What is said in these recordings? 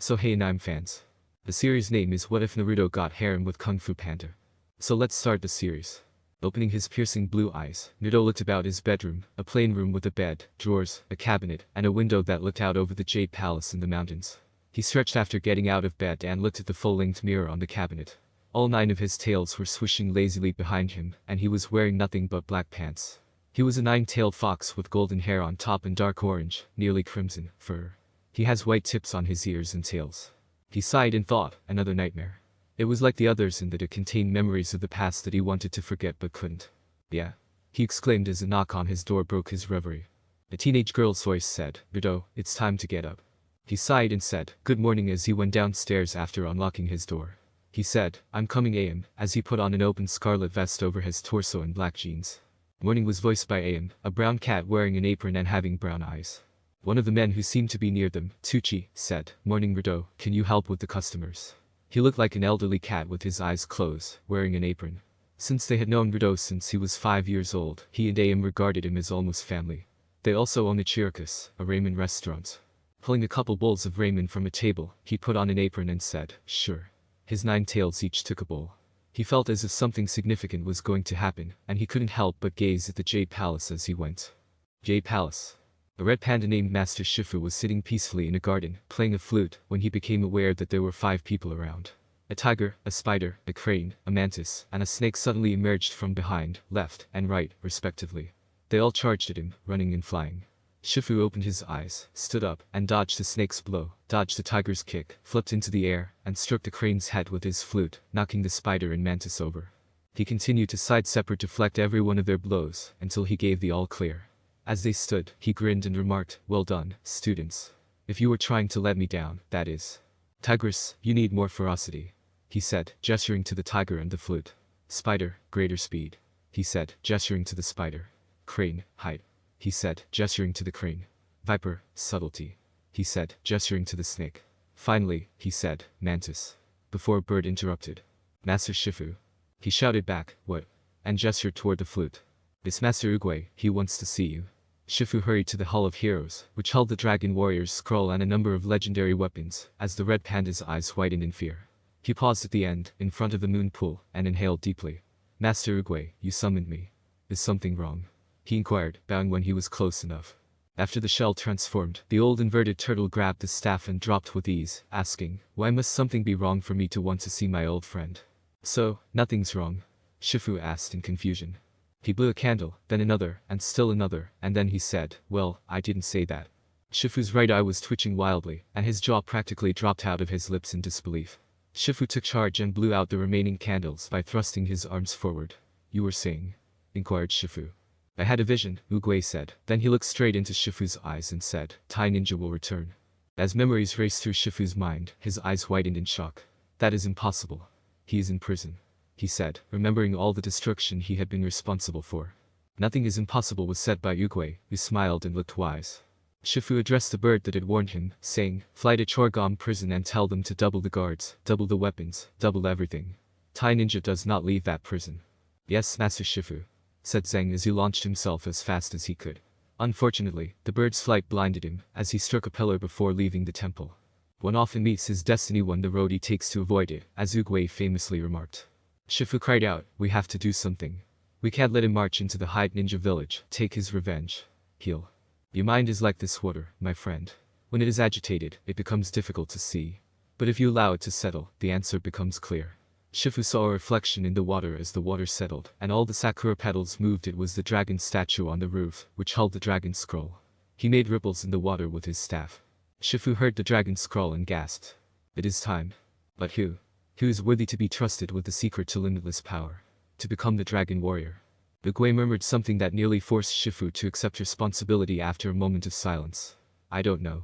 So hey anime fans. The series name is What If Naruto Got Harem with Kung Fu Panda. So let's start the series. Opening his piercing blue eyes, Naruto looked about his bedroom, a plain room with a bed, drawers, a cabinet, and a window that looked out over the Jade Palace in the mountains. He stretched after getting out of bed and looked at the full-length mirror on the cabinet. All 9 of his tails were swishing lazily behind him, and he was wearing nothing but black pants. He was a 9-tailed fox with golden hair on top and dark orange, nearly crimson, fur. He has white tips on his ears and tails. He sighed and thought, another nightmare. It was like the others in that it contained memories of the past that he wanted to forget but couldn't. Yeah. He exclaimed as a knock on his door broke his reverie. A teenage girl's voice said, Naruto, it's time to get up. He sighed and said, good morning as he went downstairs after unlocking his door. He said, I'm coming AM, as he put on an open scarlet vest over his torso and black jeans. Morning was voiced by AM, a brown cat wearing an apron and having brown eyes. One of the men who seemed to be near them, Tucci, said, morning Naruto, can you help with the customers? He looked like an elderly cat with his eyes closed, wearing an apron. Since they had known Naruto since he was 5 years old, he and AM regarded him as almost family. They also own a Chiricus, a ramen restaurant. Pulling a couple bowls of ramen from a table, he put on an apron and said, sure. His 9 tails each took a bowl. He felt as if something significant was going to happen, and he couldn't help but gaze at the Jade Palace as he went. Jade Palace. A red panda named Master Shifu was sitting peacefully in a garden, playing a flute, when he became aware that there were 5 people around. A tiger, a spider, a crane, a mantis, and a snake suddenly emerged from behind, left, and right, respectively. They all charged at him, running and flying. Shifu opened his eyes, stood up, and dodged the snake's blow, dodged the tiger's kick, flipped into the air, and struck the crane's head with his flute, knocking the spider and mantis over. He continued to sidestep or deflect every one of their blows, until he gave the all-clear. As they stood, he grinned and remarked, well done, students. If you were trying to let me down, that is. Tigress, you need more ferocity. He said, gesturing to the tiger and the flute. Spider, greater speed. He said, gesturing to the spider. Crane, height. He said, gesturing to the crane. Viper, subtlety. He said, gesturing to the snake. Finally, he said, mantis. Before a bird interrupted. Master Shifu. He shouted back, what? And gestured toward the flute. It's Master Oogway, he wants to see you. Shifu hurried to the Hall of Heroes, which held the Dragon Warrior's scroll and a number of legendary weapons, as the red panda's eyes whitened in fear. He paused at the end, in front of the moon pool, and inhaled deeply. Master Oogway, you summoned me. Is something wrong? He inquired, bowing when he was close enough. After the shell transformed, the old inverted turtle grabbed the staff and dropped with ease, asking, why must something be wrong for me to want to see my old friend? So, nothing's wrong? Shifu asked in confusion. He blew a candle, then another, and still another, and then he said, well, I didn't say that. Shifu's right eye was twitching wildly, and his jaw practically dropped out of his lips in disbelief. Shifu took charge and blew out the remaining candles by thrusting his arms forward. You were saying? Inquired Shifu. I had a vision, Oogway said. Then he looked straight into Shifu's eyes and said, Tai Ninja will return. As memories raced through Shifu's mind, his eyes widened in shock. That is impossible. He is in prison. He said, remembering all the destruction he had been responsible for. Nothing is impossible was said by Oogway, who smiled and looked wise. Shifu addressed the bird that had warned him, saying, fly to Chorgom prison and tell them to double the guards, double the weapons, double everything. Tai Ninja does not leave that prison. Yes, Master Shifu, said Zhang as he launched himself as fast as he could. Unfortunately, the bird's flight blinded him, as he struck a pillar before leaving the temple. One often meets his destiny when the road he takes to avoid it, as Oogway famously remarked. Shifu cried out, we have to do something. We can't let him march into the Hyde Ninja village, take his revenge. Heal. Your mind is like this water, my friend. When it is agitated, it becomes difficult to see. But if you allow it to settle, the answer becomes clear. Shifu saw a reflection in the water as the water settled, and all the sakura petals moved. It was the dragon statue on the roof, which held the dragon scroll. He made ripples in the water with his staff. Shifu heard the dragon scroll and gasped. It is time. But who? Who is worthy to be trusted with the secret to limitless power? To become the Dragon Warrior. Oogway murmured something that nearly forced Shifu to accept responsibility after a moment of silence. I don't know.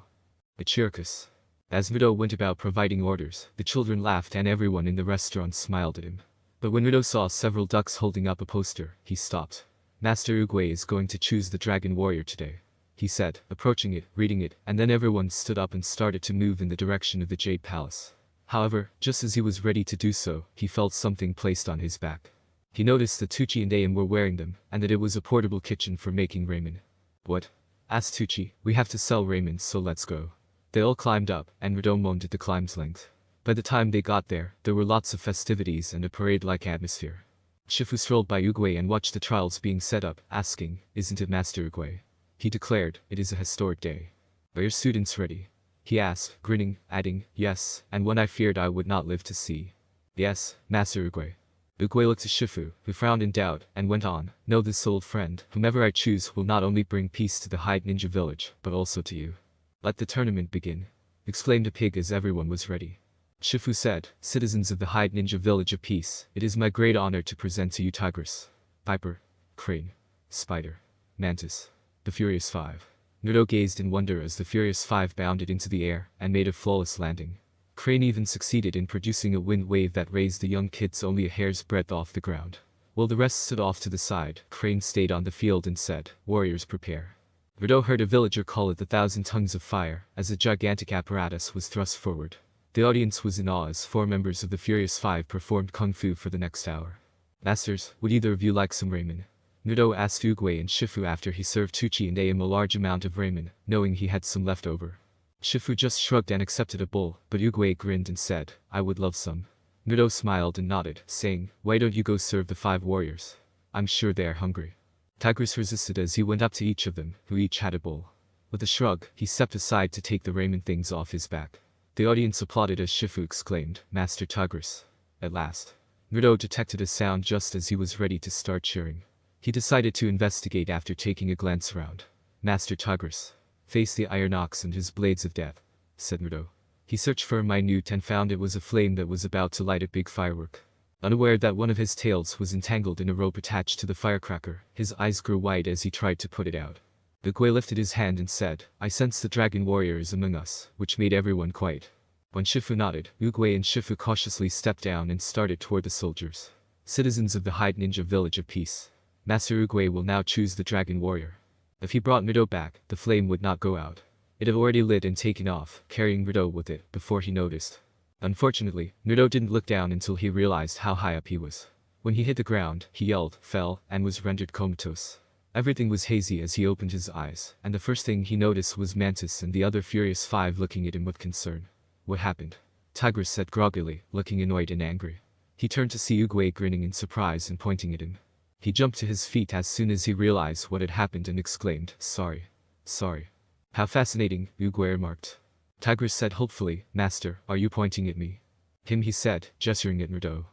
A Chiricus. As Naruto went about providing orders, the children laughed and everyone in the restaurant smiled at him. But when Naruto saw several ducks holding up a poster, he stopped. Master Oogway is going to choose the Dragon Warrior today, he said, approaching it, reading it, and then everyone stood up and started to move in the direction of the Jade Palace. However, just as he was ready to do so, he felt something placed on his back. He noticed that Tucci and AM were wearing them, and that it was a portable kitchen for making ramen. What? Asked Tucci, we have to sell ramen, so let's go. They all climbed up, and Naruto moaned at the climb's length. By the time they got there were lots of festivities and a parade-like atmosphere. Shifu strolled by Uguay and watched the trials being set up, asking, "Isn't it, Master Uguay?" He declared, "It is a historic day. Are your students ready?" He asked, grinning, adding, "Yes, and one I feared I would not live to see." "Yes, Master Uguay." Uguay looked at Shifu, who frowned in doubt, and went on, "Know this, old friend, whomever I choose will not only bring peace to the Hyde Ninja village, but also to you." "Let the tournament begin," exclaimed the pig as everyone was ready. Shifu said, "Citizens of the Hyde Ninja village of peace, it is my great honor to present to you Tigress, Viper, Crane, Spider, Mantis, the Furious Five." Naruto gazed in wonder as the Furious Five bounded into the air and made a flawless landing. Crane even succeeded in producing a wind wave that raised the young kids only a hair's breadth off the ground. While the rest stood off to the side, Crane stayed on the field and said, "Warriors, prepare." Naruto heard a villager call it the 1,000 tongues of fire as a gigantic apparatus was thrust forward. The audience was in awe as 4 members of the Furious Five performed kung fu for the next hour. "Masters, would either of you like some ramen?" Naruto asked Uguay and Shifu after he served Tucci and Aim a large amount of ramen, knowing he had some left over. Shifu just shrugged and accepted a bowl, but Uguay grinned and said, "I would love some." Naruto smiled and nodded, saying, "Why don't you go serve the 5 warriors? I'm sure they are hungry." Tigress resisted as he went up to each of them, who each had a bowl. With a shrug, he stepped aside to take the ramen things off his back. The audience applauded as Shifu exclaimed, "Master Tigress." At last, Naruto detected a sound just as he was ready to start cheering. He decided to investigate after taking a glance around. "Master Tigress, face the iron ox and his blades of death," said Naruto. He searched for a minute and found it was a flame that was about to light a big firework. Unaware that one of his tails was entangled in a rope attached to the firecracker, his eyes grew wide as he tried to put it out. Uguay lifted his hand and said, "I sense the dragon warrior is among us," which made everyone quiet. When Shifu nodded, Uguay and Shifu cautiously stepped down and started toward the soldiers. "Citizens of the Hyde Ninja village of peace. Master Uguay will now choose the dragon warrior." If he brought Naruto back, the flame would not go out. It had already lit and taken off, carrying Naruto with it, before he noticed. Unfortunately, Naruto didn't look down until he realized how high up he was. When he hit the ground, he yelled, fell, and was rendered comatose. Everything was hazy as he opened his eyes, and the first thing he noticed was Mantis and the other Furious Five looking at him with concern. "What happened?" Tigress said groggily, looking annoyed and angry. He turned to see Uguay grinning in surprise and pointing at him. He jumped to his feet as soon as he realized what had happened and exclaimed, "Sorry. Sorry." "How fascinating," Uguay remarked. Tigress said hopefully, "Master, are you pointing at me?" "Him," he said, gesturing at Naruto.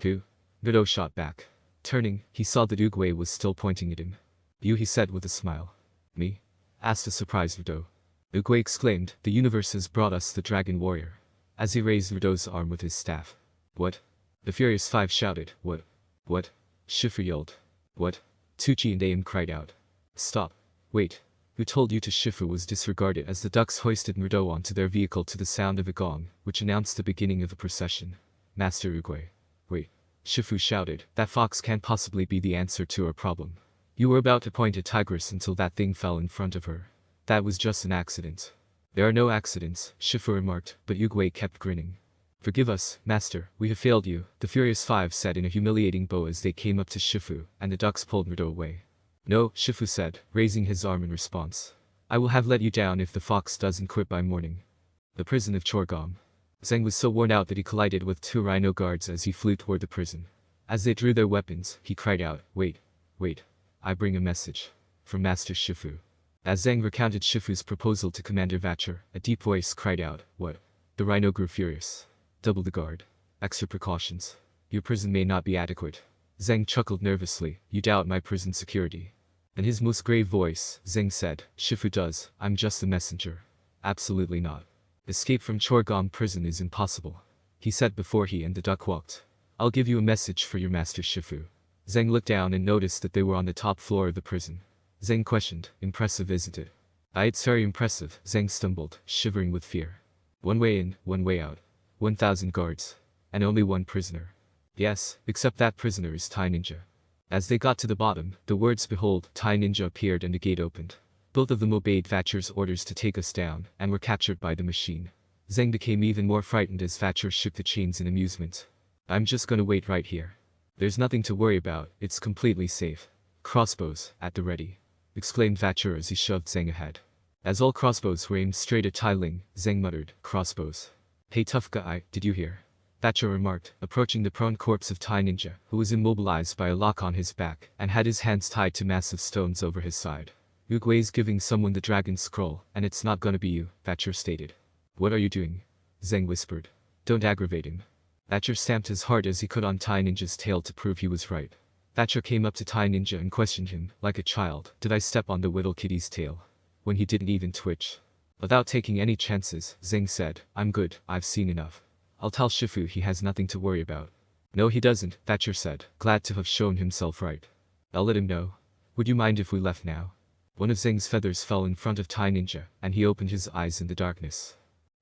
"Who?" Naruto shot back. Turning, he saw that Uguay was still pointing at him. "You," he said with a smile. "Me?" asked a surprised Naruto. Uguay exclaimed, "The universe has brought us the dragon warrior," as he raised Naruto's arm with his staff. "What?" The Furious Five shouted, "What? What?" Shifu yelled. "What?" Tucci and Aim cried out. "Stop. Wait. Who told you to?" Shifu was disregarded as the ducks hoisted Naruto onto their vehicle to the sound of a gong, which announced the beginning of the procession. "Master Uguay. Wait." Shifu shouted, "That fox can't possibly be the answer to our problem. You were about to point at Tigress until that thing fell in front of her. That was just an accident." "There are no accidents," Shifu remarked, but Uguay kept grinning. "Forgive us, Master, we have failed you," the Furious Five said in a humiliating bow as they came up to Shifu, and the ducks pulled Naruto away. "No," Shifu said, raising his arm in response. "I will have let you down if the fox doesn't quit by morning." The prison of Chorgom. Zeng was so worn out that he collided with 2 rhino guards as he flew toward the prison. As they drew their weapons, he cried out, "Wait, wait. I bring a message. From Master Shifu." As Zeng recounted Shifu's proposal to Commander Vatcher, a deep voice cried out, "What?" The rhino grew furious. "Double the guard. Extra precautions. Your prison may not be adequate." Zeng chuckled nervously, "You doubt my prison security." In his most grave voice, Zeng said, "Shifu does, I'm just a messenger." "Absolutely not. Escape from Chorgom prison is impossible," he said before he and the duck walked. "I'll give you a message for your master Shifu." Zeng looked down and noticed that they were on the top floor of the prison. Zeng questioned, "Impressive, isn't it?" "It's very impressive," Zeng stumbled, shivering with fear. "One way in, one way out. 1,000 guards. And only one prisoner." "Yes, except that prisoner is Tai Ninja." As they got to the bottom, the words "Behold, Tai Ninja" appeared and a gate opened. Both of them obeyed Thatcher's orders to take us down, and were captured by the machine. Zeng became even more frightened as Thatcher shook the chains in amusement. "I'm just gonna wait right here. There's nothing to worry about, it's completely safe. Crossbows, at the ready," exclaimed Thatcher as he shoved Zeng ahead. As all crossbows were aimed straight at Tai Ling, Zheng muttered, "Crossbows. Hey tough guy, did you hear?" Thatcher remarked, approaching the prone corpse of Tai Ninja, who was immobilized by a lock on his back, and had his hands tied to massive stones over his side. "Uguay's giving someone the dragon scroll, and it's not gonna be you," Thatcher stated. "What are you doing?" Zheng whispered. "Don't aggravate him." Thatcher stamped as hard as he could on Tai Ninja's tail to prove he was right. Thatcher came up to Tai Ninja and questioned him, like a child, "Did I step on the little kitty's tail?" When he didn't even twitch. Without taking any chances, Zheng said, "I'm good, I've seen enough. I'll tell Shifu he has nothing to worry about." "No he doesn't," Thatcher said, glad to have shown himself right. "I'll let him know. Would you mind if we left now?" One of Zheng's feathers fell in front of Tai Ninja, and he opened his eyes in the darkness.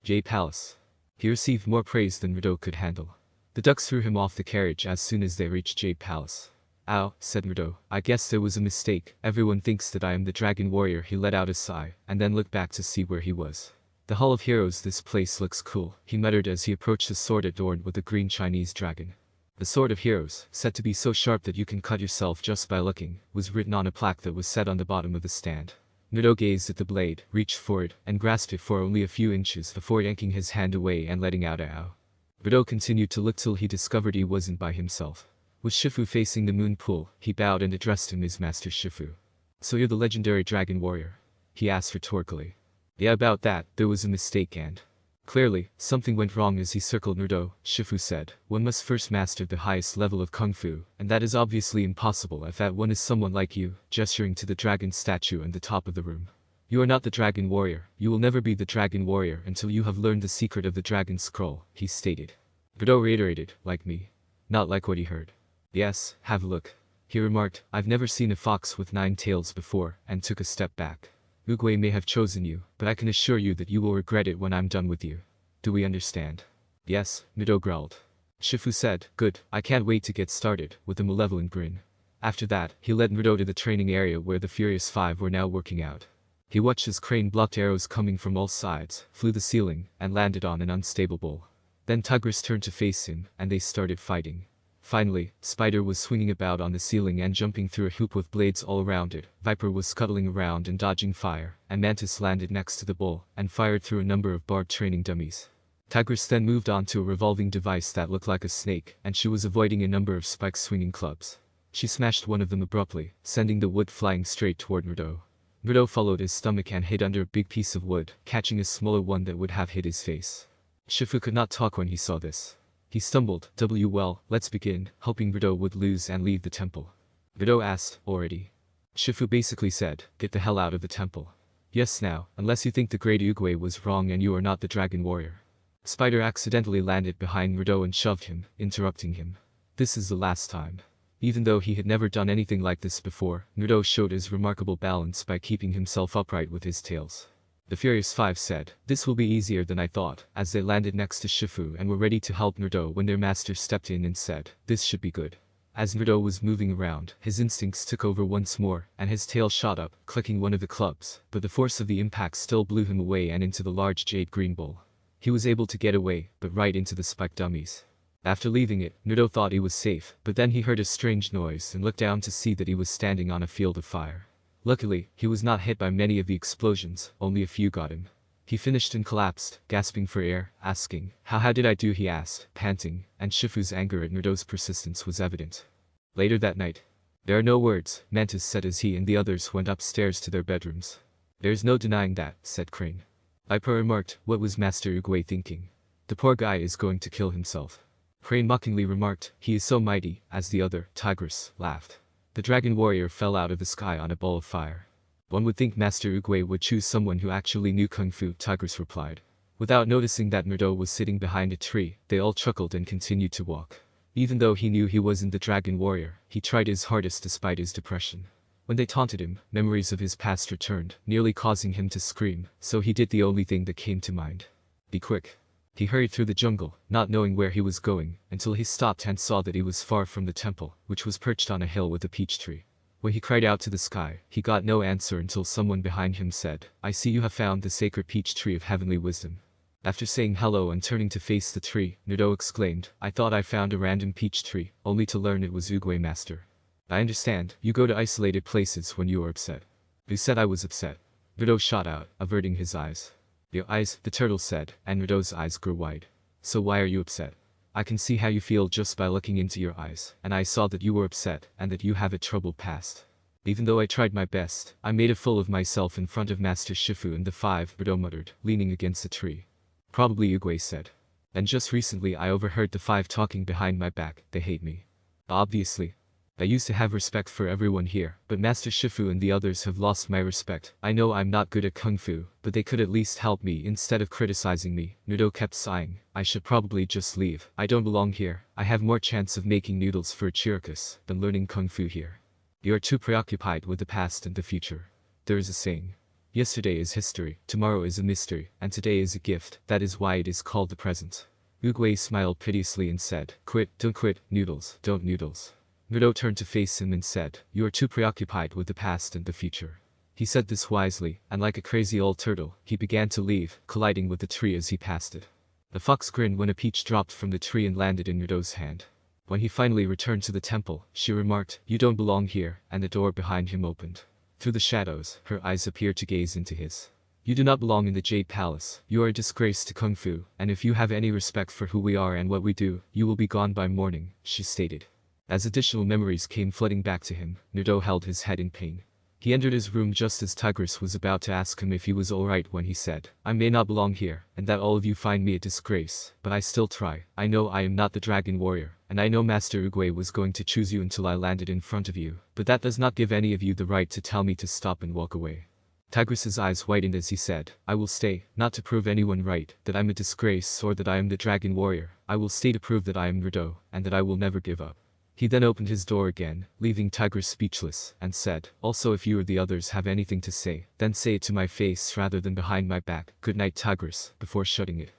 Jade Palace. He received more praise than Naruto could handle. The ducks threw him off the carriage as soon as they reached Jade Palace. "Ow," said Naruto, "I guess there was a mistake. Everyone thinks that I am the dragon warrior." He let out a sigh, and then looked back to see where he was. "The Hall of Heroes, this place looks cool," he muttered as he approached the sword adorned with a green Chinese dragon. "The Sword of Heroes, said to be so sharp that you can cut yourself just by looking," was written on a plaque that was set on the bottom of the stand. Naruto gazed at the blade, reached for it, and grasped it for only a few inches before yanking his hand away and letting out a ow. Naruto continued to look till he discovered he wasn't by himself. With Shifu facing the moon pool, he bowed and addressed him as Master Shifu. "So you're the legendary dragon warrior?" he asked rhetorically. "Yeah, about that, there was a mistake and..." Clearly, something went wrong as he circled Naruto. Shifu said, "One must first master the highest level of Kung Fu, and that is obviously impossible if that one is someone like you," gesturing to the dragon statue in the top of the room. "You are not the dragon warrior, you will never be the dragon warrior until you have learned the secret of the dragon scroll," he stated. Naruto reiterated, "Like me?" Not like what he heard. "Yes, have a look," he remarked. "I've never seen a fox with 9 tails before," and took a step back. "Uguay may have chosen you, but I can assure you that you will regret it when I'm done with you. Do we understand?" "Yes," Naruto growled. Shifu said, "Good, I can't wait to get started," with a malevolent grin. After that, he led Naruto to the training area where the Furious Five were now working out. He watched as Crane blocked arrows coming from all sides, flew the ceiling, and landed on an unstable bull. Then Tigress turned to face him, and they started fighting. Finally, Spider was swinging about on the ceiling and jumping through a hoop with blades all around it, Viper was scuttling around and dodging fire, and Mantis landed next to the bull, and fired through a number of barbed training dummies. Tigress then moved on to a revolving device that looked like a snake, and she was avoiding a number of spike-swinging clubs. She smashed one of them abruptly, sending the wood flying straight toward Naruto. Naruto followed his stomach and hid under a big piece of wood, catching a smaller one that would have hit his face. Shifu could not talk when he saw this. He stumbled, "Well, let's begin," hoping Naruto would lose and leave the temple. Naruto asked, "Already?" Shifu basically said, "Get the hell out of the temple." "Yes now, unless you think the great Uguay was wrong and you are not the dragon warrior." Spider accidentally landed behind Naruto and shoved him, interrupting him. "This is the last time." Even though he had never done anything like this before, Naruto showed his remarkable balance by keeping himself upright with his tails. The Furious Five said, "This will be easier than I thought," as they landed next to Shifu and were ready to help Naruto when their master stepped in and said, "This should be good." As Naruto was moving around, his instincts took over once more, and his tail shot up, clicking one of the clubs, but the force of the impact still blew him away and into the large jade green bowl. He was able to get away, but right into the spike dummies. After leaving it, Naruto thought he was safe, but then he heard a strange noise and looked down to see that he was standing on a field of fire. Luckily, he was not hit by many of the explosions, only a few got him. He finished and collapsed, gasping for air, asking, How did I do?" he asked, panting, and Shifu's anger at Naruto's persistence was evident. Later that night. "There are no words," Mantis said as he and the others went upstairs to their bedrooms. "There's no denying that," said Crane. Viper remarked, "What was Master Uguay thinking? The poor guy is going to kill himself." Crane mockingly remarked, "He is so mighty," as the other, Tigress, laughed. The dragon warrior fell out of the sky on a ball of fire. "One would think Master Uguay would choose someone who actually knew Kung Fu," Tigress replied. Without noticing that Naruto was sitting behind a tree, they all chuckled and continued to walk. Even though he knew he wasn't the dragon warrior, he tried his hardest despite his depression. When they taunted him, memories of his past returned, nearly causing him to scream, so he did the only thing that came to mind. "Be quick." He hurried through the jungle, not knowing where he was going, until he stopped and saw that he was far from the temple, which was perched on a hill with a peach tree. When he cried out to the sky, he got no answer until someone behind him said, "I see you have found the sacred peach tree of heavenly wisdom." After saying hello and turning to face the tree, Naruto exclaimed, "I thought I found a random peach tree, only to learn it was Uguay Master." "I understand, you go to isolated places when you are upset." "Who said I was upset?" Naruto shot out, averting his eyes. Your eyes, the turtle said, and Naruto's eyes grew wide. So why are you upset? I can see how you feel just by looking into your eyes, and I saw that you were upset and that you have a troubled past. Even though I tried my best, I made a fool of myself in front of Master Shifu and the five, Naruto muttered, leaning against a tree. Probably Uguay said. And just recently I overheard the five talking behind my back, they hate me. Obviously. I used to have respect for everyone here, but Master Shifu and the others have lost my respect. I know I'm not good at kung fu, but they could at least help me instead of criticizing me. Naruto kept sighing. I should probably just leave. I don't belong here. I have more chance of making noodles for Ichirakus than learning kung fu here. You are too preoccupied with the past and the future. There is a saying. Yesterday is history, tomorrow is a mystery, and today is a gift. That is why it is called the present. Uguay smiled piteously and said, quit, don't quit, noodles, don't noodles. Naruto turned to face him and said, you are too preoccupied with the past and the future. He said this wisely, and like a crazy old turtle, he began to leave, colliding with the tree as he passed it. The fox grinned when a peach dropped from the tree and landed in Naruto's hand. When he finally returned to the temple, she remarked, you don't belong here, and the door behind him opened. Through the shadows, her eyes appeared to gaze into his. You do not belong in the Jade Palace. You are a disgrace to Kung Fu, and if you have any respect for who we are and what we do, you will be gone by morning, she stated. As additional memories came flooding back to him, Naruto held his head in pain. He entered his room just as Tigress was about to ask him if he was alright when he said, I may not belong here, and that all of you find me a disgrace, but I still try. I know I am not the Dragon Warrior, and I know Master Uguay was going to choose you until I landed in front of you, but that does not give any of you the right to tell me to stop and walk away. Tigress's eyes widened as he said, I will stay, not to prove anyone right, that I'm a disgrace or that I am the Dragon Warrior. I will stay to prove that I am Naruto, and that I will never give up. He then opened his door again, leaving Tigress speechless, and said, also if you or the others have anything to say, then say it to my face rather than behind my back. Good night, Tigress, before shutting it.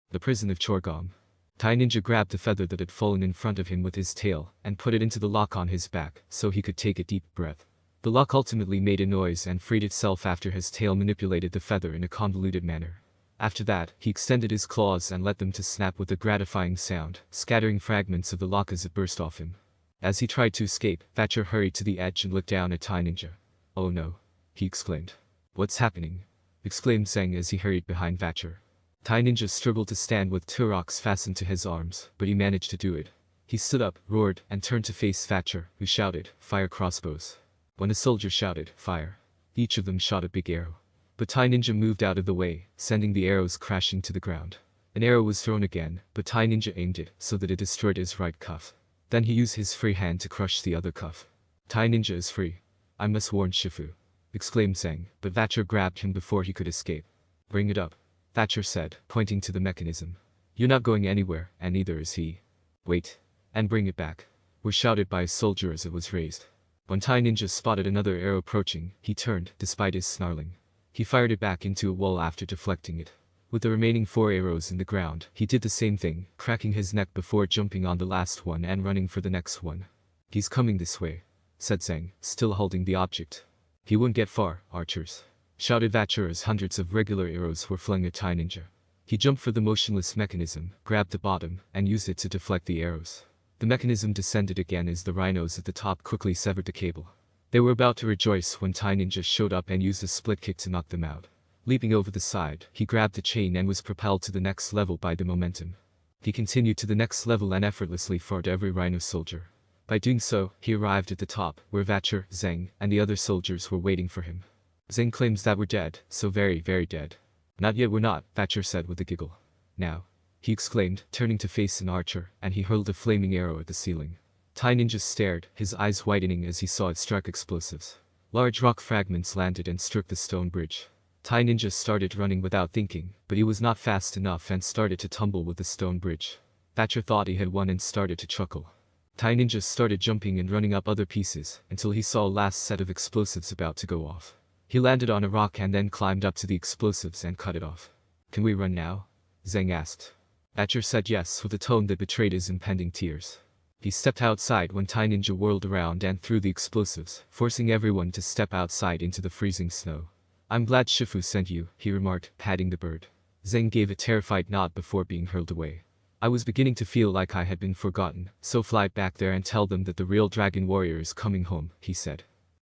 The prison of Chorgom. Tai Ninja grabbed the feather that had fallen in front of him with his tail, and put it into the lock on his back, so he could take a deep breath. The lock ultimately made a noise and freed itself after his tail manipulated the feather in a convoluted manner. After that, he extended his claws and let them to snap with a gratifying sound, scattering fragments of the lock as it burst off him. As he tried to escape, Thatcher hurried to the edge and looked down at Tai Ninja. Oh no. He exclaimed. What's happening? Exclaimed Zeng as he hurried behind Thatcher. Tai Ninja struggled to stand with two rocks fastened to his arms, but he managed to do it. He stood up, roared, and turned to face Thatcher, who shouted, fire crossbows. When a soldier shouted, fire, each of them shot a big arrow. But Tai Ninja moved out of the way, sending the arrows crashing to the ground. An arrow was thrown again, but Tai Ninja aimed it so that it destroyed his right cuff. Then he used his free hand to crush the other cuff. Tai Ninja is free. I must warn Shifu. Exclaimed Zeng, but Thatcher grabbed him before he could escape. Bring it up. Thatcher said, pointing to the mechanism. You're not going anywhere, and neither is he. Wait. And bring it back. Was shouted by a soldier as it was raised. When Tai Ninja spotted another arrow approaching, he turned, despite his snarling. He fired it back into a wall after deflecting it. With the remaining 4 arrows in the ground, he did the same thing, cracking his neck before jumping on the last one and running for the next one. He's coming this way, said Zeng, still holding the object. He won't get far, archers. Shouted Thatcher as hundreds of regular arrows were flung at Tai Ninja. He jumped for the motionless mechanism, grabbed the bottom, and used it to deflect the arrows. The mechanism descended again as the rhinos at the top quickly severed the cable. They were about to rejoice when Tai Ninja showed up and used a split kick to knock them out. Leaping over the side, he grabbed the chain and was propelled to the next level by the momentum. He continued to the next level and effortlessly fought every rhino soldier. By doing so, he arrived at the top, where Thatcher, Zeng, and the other soldiers were waiting for him. Zeng claims that we're dead, so very, very dead. Not yet we're not, Thatcher said with a giggle. Now, he exclaimed, turning to face an archer, and he hurled a flaming arrow at the ceiling. Tai Ninja stared, his eyes widening as he saw it strike explosives. Large rock fragments landed and struck the stone bridge. Tai Ninja started running without thinking, but he was not fast enough and started to tumble with the stone bridge. Thatcher thought he had won and started to chuckle. Tai Ninja started jumping and running up other pieces, until he saw a last set of explosives about to go off. He landed on a rock and then climbed up to the explosives and cut it off. Can we run now? Zeng asked. Thatcher said yes with a tone that betrayed his impending tears. He stepped outside when Tai Ninja whirled around and threw the explosives, forcing everyone to step outside into the freezing snow. I'm glad Shifu sent you, he remarked, patting the bird. Zeng gave a terrified nod before being hurled away. I was beginning to feel like I had been forgotten, so fly back there and tell them that the real Dragon Warrior is coming home, he said.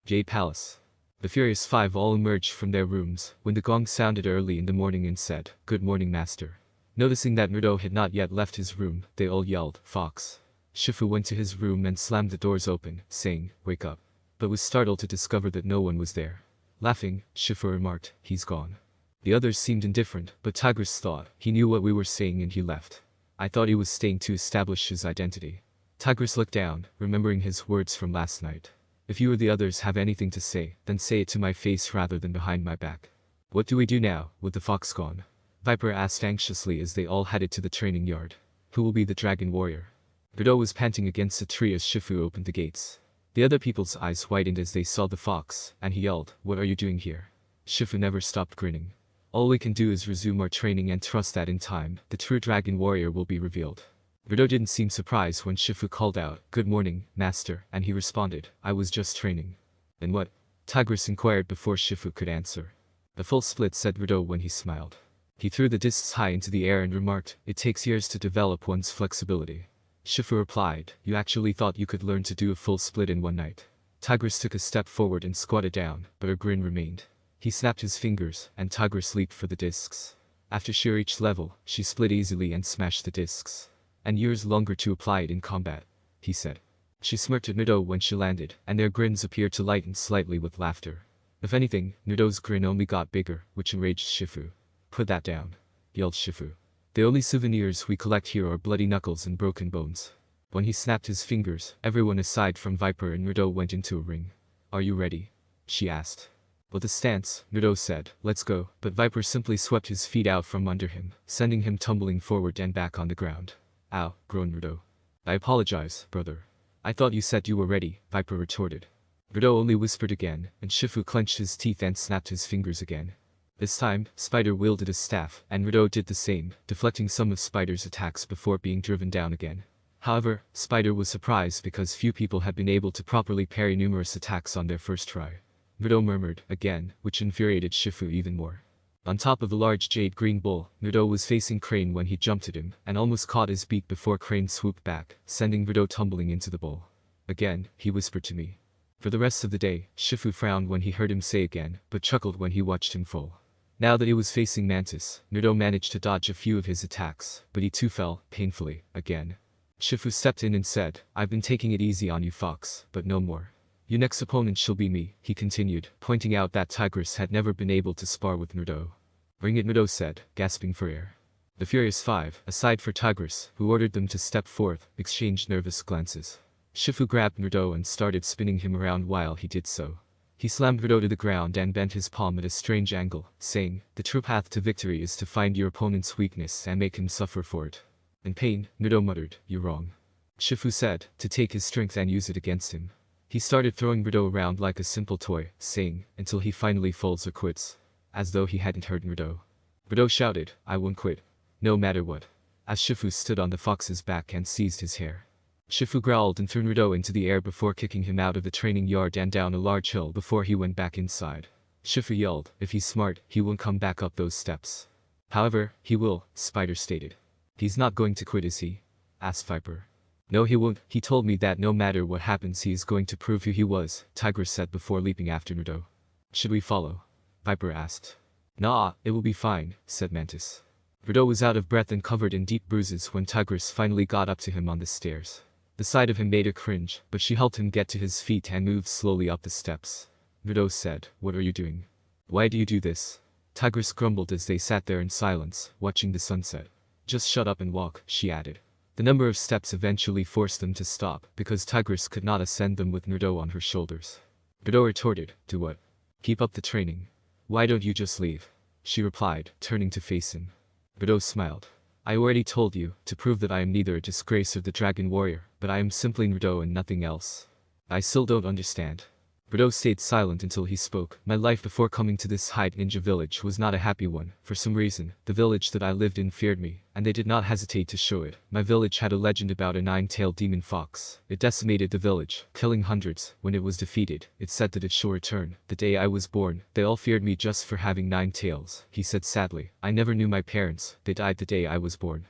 Jade Palace. The Furious Five all emerged from their rooms when the gong sounded early in the morning and said, "Good morning, master." Noticing that Naruto had not yet left his room, they all yelled, "Fox." Shifu went to his room and slammed the doors open, saying, "Wake up," but was startled to discover that no one was there. Laughing, Shifu remarked, "He's gone." The others seemed indifferent, but Tigris thought he knew what we were saying and he left. I thought he was staying to establish his identity. Tigris looked down, remembering his words from last night. If you or the others have anything to say, then say it to my face rather than behind my back. What do we do now, with the fox gone? Viper asked anxiously as they all headed to the training yard. Who will be the dragon warrior? Naruto was panting against a tree as Shifu opened the gates. The other people's eyes widened as they saw the fox, and he yelled, "What are you doing here?" Shifu never stopped grinning. All we can do is resume our training and trust that in time, the true dragon warrior will be revealed. Naruto didn't seem surprised when Shifu called out, "Good morning, master," and he responded, "I was just training." "And what?" Tigris inquired before Shifu could answer. "A full split," said Naruto when he smiled. He threw the discs high into the air and remarked, "It takes years to develop one's flexibility." Shifu replied, "You actually thought you could learn to do a full split in one night?" Tigris took a step forward and squatted down, but her grin remained. He snapped his fingers, and Tigris leaped for the discs. After she reached level, she split easily and smashed the discs. "And years longer to apply it in combat," he said. She smirked at Naruto when she landed, and their grins appeared to lighten slightly with laughter. If anything, Naruto's grin only got bigger, which enraged Shifu. "Put that down," yelled Shifu. "The only souvenirs we collect here are bloody knuckles and broken bones." When he snapped his fingers, everyone aside from Viper and Naruto went into a ring. "Are you ready?" she asked. With a stance, Naruto said, "Let's go," but Viper simply swept his feet out from under him, sending him tumbling forward and back on the ground. "Ow," groaned Naruto. "I apologize, brother. I thought you said you were ready," Viper retorted. Naruto only whispered again, and Shifu clenched his teeth and snapped his fingers again. This time, Spider wielded a staff, and Naruto did the same, deflecting some of Spider's attacks before being driven down again. However, Spider was surprised because few people had been able to properly parry numerous attacks on their first try. Naruto murmured, again, which infuriated Shifu even more. On top of the large jade green bull, Naruto was facing Crane when he jumped at him, and almost caught his beak before Crane swooped back, sending Naruto tumbling into the bowl. "Again," he whispered to me. For the rest of the day, Shifu frowned when he heard him say again, but chuckled when he watched him fall. Now that he was facing Mantis, Naruto managed to dodge a few of his attacks, but he too fell, painfully, again. Shifu stepped in and said, "I've been taking it easy on you, Fox, but no more. Your next opponent shall be me," he continued, pointing out that Tigris had never been able to spar with Naruto. "Bring it," Naruto said, gasping for air. The Furious Five, aside for Tigris, who ordered them to step forth, exchanged nervous glances. Shifu grabbed Naruto and started spinning him around while he did so. He slammed Naruto to the ground and bent his palm at a strange angle, saying, "The true path to victory is to find your opponent's weakness and make him suffer for it." In pain, Naruto muttered, "You're wrong." Shifu said, to take his strength and use it against him. He started throwing Naruto around like a simple toy, saying, "Until he finally folds or quits." As though he hadn't heard Naruto. Naruto shouted, "I won't quit. No matter what." As Shifu stood on the fox's back and seized his hair. Shifu growled and threw Naruto into the air before kicking him out of the training yard and down a large hill before he went back inside. Shifu yelled, "If he's smart, he won't come back up those steps." "However, he will," Spider stated. "He's not going to quit, is he?" asked Viper. "No, he won't. He told me that no matter what happens he is going to prove who he was," Tigris said before leaping after Naruto. "Should we follow?" Viper asked. "Nah, it will be fine," said Mantis. Naruto was out of breath and covered in deep bruises when Tigris finally got up to him on the stairs. The sight of him made her cringe, but she helped him get to his feet and moved slowly up the steps. Naruto said, "What are you doing? Why do you do this?" Tigris grumbled as they sat there in silence, watching the sunset. "Just shut up and walk," she added. The number of steps eventually forced them to stop, because Tigris could not ascend them with Naruto on her shoulders. Naruto retorted, "Do what? Keep up the training. Why don't you just leave?" she replied, turning to face him. Naruto smiled. "I already told you, to prove that I am neither a disgrace or the Dragon Warrior, but I am simply Naruto and nothing else." "I still don't understand." Naruto stayed silent until he spoke. "My life before coming to this Hyde Ninja village was not a happy one. For some reason, the village that I lived in feared me, and they did not hesitate to show it. My village had a legend about a nine-tailed demon fox. It decimated the village, killing hundreds. When it was defeated, it said that it shall return. The day I was born, they all feared me just for having 9 tails," he said sadly. "I never knew my parents. They died the day I was born.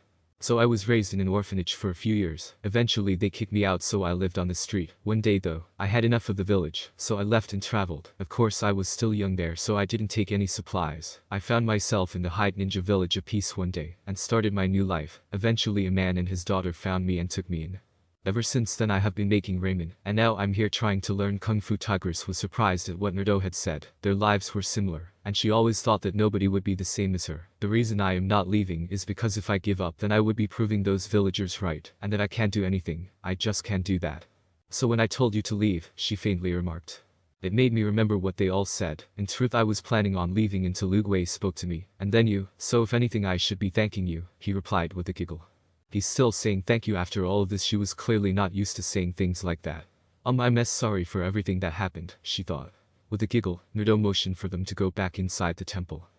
So I was raised in an orphanage for a few years. Eventually they kicked me out, so I lived on the street. One day though, I had enough of the village, so I left and traveled. Of course I was still young there, so I didn't take any supplies. I found myself in the Hyde Ninja village of Peace one day, and started my new life. Eventually a man and his daughter found me and took me in. Ever since then I have been making ramen, and now I'm here trying to learn Kung Fu. Tigress was surprised at what Naruto had said. Their lives were similar, and she always thought that nobody would be the same as her. The reason I am not leaving is because if I give up then I would be proving those villagers right, and that I can't do anything. I just can't do that. So when I told you to leave, she faintly remarked. It made me remember what they all said. In truth I was planning on leaving until Oogway spoke to me, and then you, so if anything I should be thanking you, he replied with a giggle. He's still saying thank you after all of this. She was clearly not used to saying things like that. I'm sorry for everything that happened, she thought. With a giggle, Naruto motioned for them to go back inside the temple.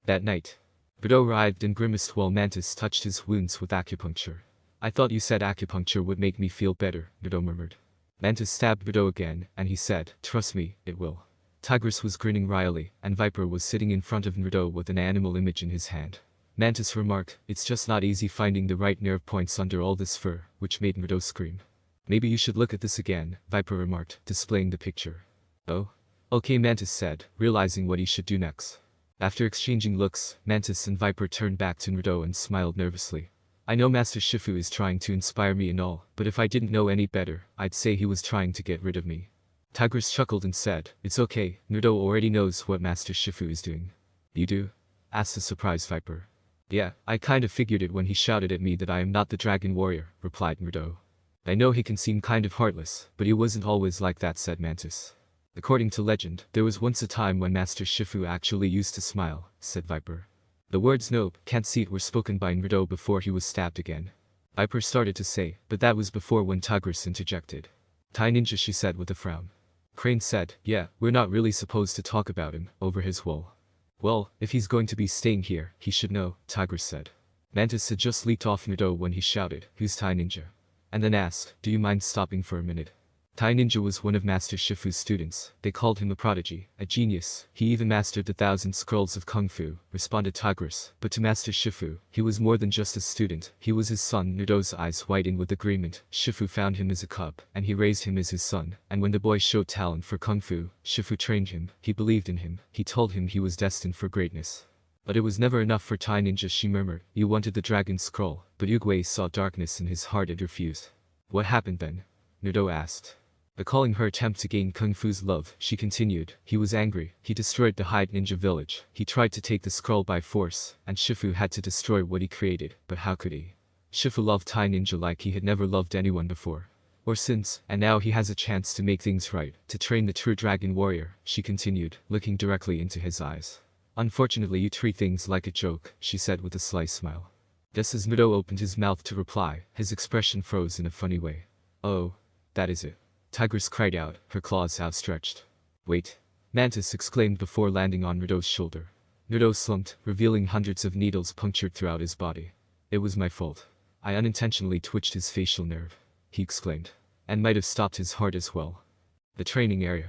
That night, Naruto writhed and grimaced while Mantis touched his wounds with acupuncture. I thought you said acupuncture would make me feel better, Naruto murmured. Mantis stabbed Naruto again, and he said, trust me, it will. Tigress was grinning wryly, and Viper was sitting in front of Naruto with an animal image in his hand. Mantis remarked, it's just not easy finding the right nerve points under all this fur, which made Naruto scream. Maybe you should look at this again, Viper remarked, displaying the picture. Oh? Okay, Mantis said, realizing what he should do next. After exchanging looks, Mantis and Viper turned back to Naruto and smiled nervously. I know Master Shifu is trying to inspire me and all, but if I didn't know any better, I'd say he was trying to get rid of me. Tigress chuckled and said, it's okay, Naruto already knows what Master Shifu is doing. You do? Asked the surprised Viper. Yeah, I kind of figured it when he shouted at me that I am not the Dragon Warrior, replied Naruto. I know he can seem kind of heartless, but he wasn't always like that, said Mantis. According to legend, there was once a time when Master Shifu actually used to smile, said Viper. The words nope, can't see it were spoken by Naruto before he was stabbed again. Viper started to say, but that was before when Tigress interjected. Tai Ninja, she said with a frown. Crane said, yeah, we're not really supposed to talk about him, over his wool. Well, if he's going to be staying here, he should know, Tigress said. Mantis had just leaped off Naruto when he shouted, who's Tai Ninja? And then asked, do you mind stopping for a minute? Tai Ninja was one of Master Shifu's students. They called him a prodigy, a genius. He even mastered the 1,000 scrolls of Kung Fu, responded Tigress. But to Master Shifu, he was more than just a student. He was his son. Naruto's eyes widened with agreement. Shifu found him as a cub, and he raised him as his son. And when the boy showed talent for Kung Fu, Shifu trained him. He believed in him. He told him he was destined for greatness. But it was never enough for Tai Ninja, she murmured. You wanted the dragon scroll, but Oogway saw darkness in his heart and refused. What happened then? Naruto asked. Recalling her attempt to gain Kung Fu's love, she continued, he was angry. He destroyed the Hyde Ninja village. He tried to take the scroll by force, and Shifu had to destroy what he created, but how could he? Shifu loved Tai Ninja like he had never loved anyone before. Or since, and now he has a chance to make things right, to train the true dragon warrior, she continued, looking directly into his eyes. Unfortunately you treat things like a joke, she said with a sly smile. Just as Naruto opened his mouth to reply, his expression froze in a funny way. Oh, that is it. Tigress cried out, her claws outstretched. Wait. Mantis exclaimed before landing on Naruto's shoulder. Naruto slumped, revealing hundreds of needles punctured throughout his body. It was my fault. I unintentionally twitched his facial nerve, he exclaimed. And might have stopped his heart as well. The training area.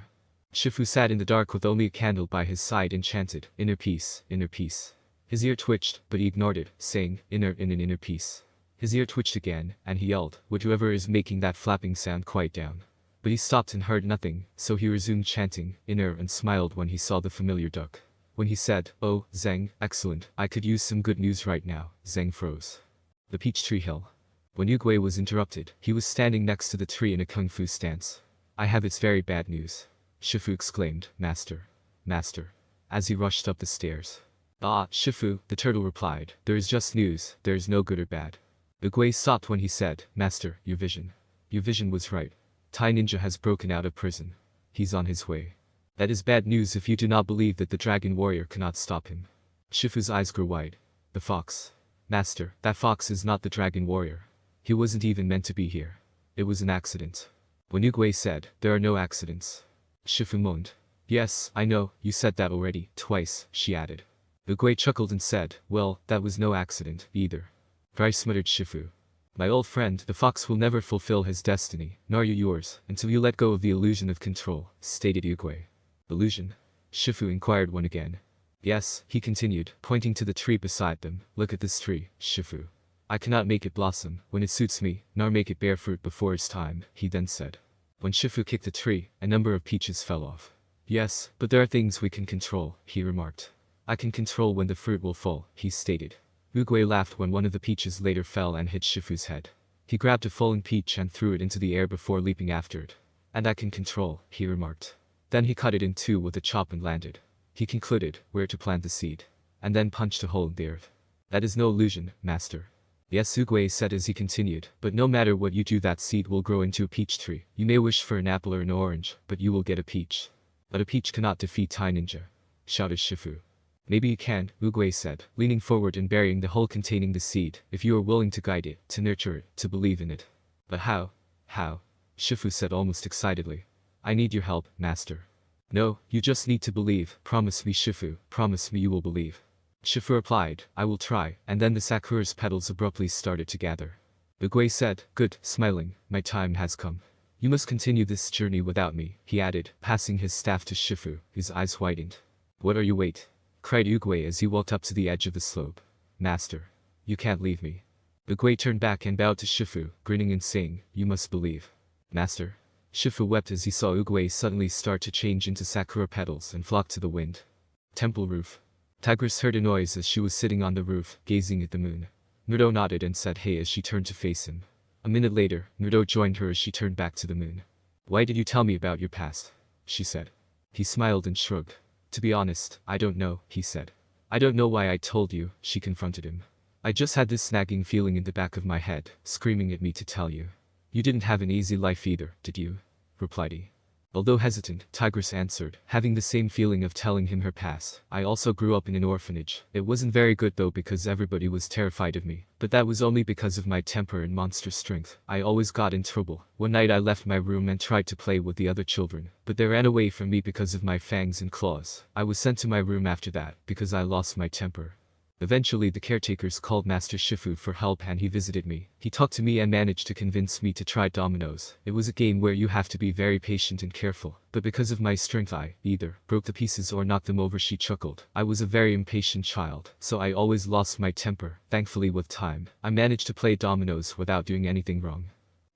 Shifu sat in the dark with only a candle by his side and chanted, inner peace, inner peace. His ear twitched, but he ignored it, saying, inner peace. His ear twitched again, and he yelled, would whoever is making that flapping sound quiet down. But he stopped and heard nothing, so he resumed chanting, inner, and smiled when he saw the familiar duck. When he said, oh, Zhang, excellent, I could use some good news right now, Zhang froze. The peach tree hill. When Oogway was interrupted, he was standing next to the tree in a kung fu stance. I have it's very bad news. Shifu exclaimed, master. Master. As he rushed up the stairs. Ah, Shifu, the turtle replied, there is just news, there is no good or bad. Oogway stopped when he said, master, your vision. Your vision was right. Tai Ninja has broken out of prison. He's on his way. That is bad news if you do not believe that the Dragon Warrior cannot stop him. Shifu's eyes grew wide. The fox. Master, that fox is not the Dragon Warrior. He wasn't even meant to be here. It was an accident. When Oogway said, there are no accidents. Shifu moaned. Yes, I know, you said that already, twice, she added. Oogway chuckled and said, well, that was no accident, either. Thrice muttered Shifu. My old friend, the fox will never fulfill his destiny, nor you yours, until you let go of the illusion of control, stated Oogway. Illusion? Shifu inquired one again. Yes, he continued, pointing to the tree beside them. Look at this tree, Shifu. I cannot make it blossom when it suits me, nor make it bear fruit before its time, he then said. When Shifu kicked the tree, a number of peaches fell off. Yes, but there are things we can control, he remarked. I can control when the fruit will fall, he stated. Uguay laughed when one of the peaches later fell and hit Shifu's head. He grabbed a falling peach and threw it into the air before leaping after it. And I can control, he remarked. Then he cut it in two with a chop and landed. He concluded where to plant the seed. And then punched a hole in the earth. That is no illusion, master. Yes, Uguay said as he continued, but no matter what you do, that seed will grow into a peach tree. You may wish for an apple or an orange, but you will get a peach. But a peach cannot defeat Tai Ninja, shouted Shifu. Maybe you can, Uguay said, leaning forward and burying the hole containing the seed, if you are willing to guide it, to nurture it, to believe in it. But how? How? Shifu said almost excitedly. I need your help, master. No, you just need to believe. Promise me, Shifu, promise me you will believe. Shifu replied, I will try, and then the sakura's petals abruptly started to gather. Uguay said, good, smiling, my time has come. You must continue this journey without me, he added, passing his staff to Shifu, his eyes widened. What are you wait? Cried Uguay as he walked up to the edge of the slope. Master. You can't leave me. Uguay turned back and bowed to Shifu, grinning and saying, you must believe. Master. Shifu wept as he saw Uguay suddenly start to change into sakura petals and flock to the wind. Temple roof. Tigress heard a noise as she was sitting on the roof, gazing at the moon. Naruto nodded and said hey as she turned to face him. A minute later, Naruto joined her as she turned back to the moon. Why did you tell me about your past? She said. He smiled and shrugged. To be honest, I don't know, he said. I don't know why I told you, she confronted him. I just had this nagging feeling in the back of my head, screaming at me to tell you. You didn't have an easy life either, did you? Replied he. Although hesitant, Tigress answered, having the same feeling of telling him her past. I also grew up in an orphanage. It wasn't very good though because everybody was terrified of me. But that was only because of my temper and monster strength. I always got in trouble. One night I left my room and tried to play with the other children. But they ran away from me because of my fangs and claws. I was sent to my room after that, because I lost my temper. Eventually the caretakers called Master Shifu for help and he visited me. He talked to me and managed to convince me to try dominoes. It was a game where you have to be very patient and careful. But because of my strength I either broke the pieces or knocked them over, she chuckled. I was a very impatient child, so I always lost my temper. Thankfully with time, I managed to play dominoes without doing anything wrong.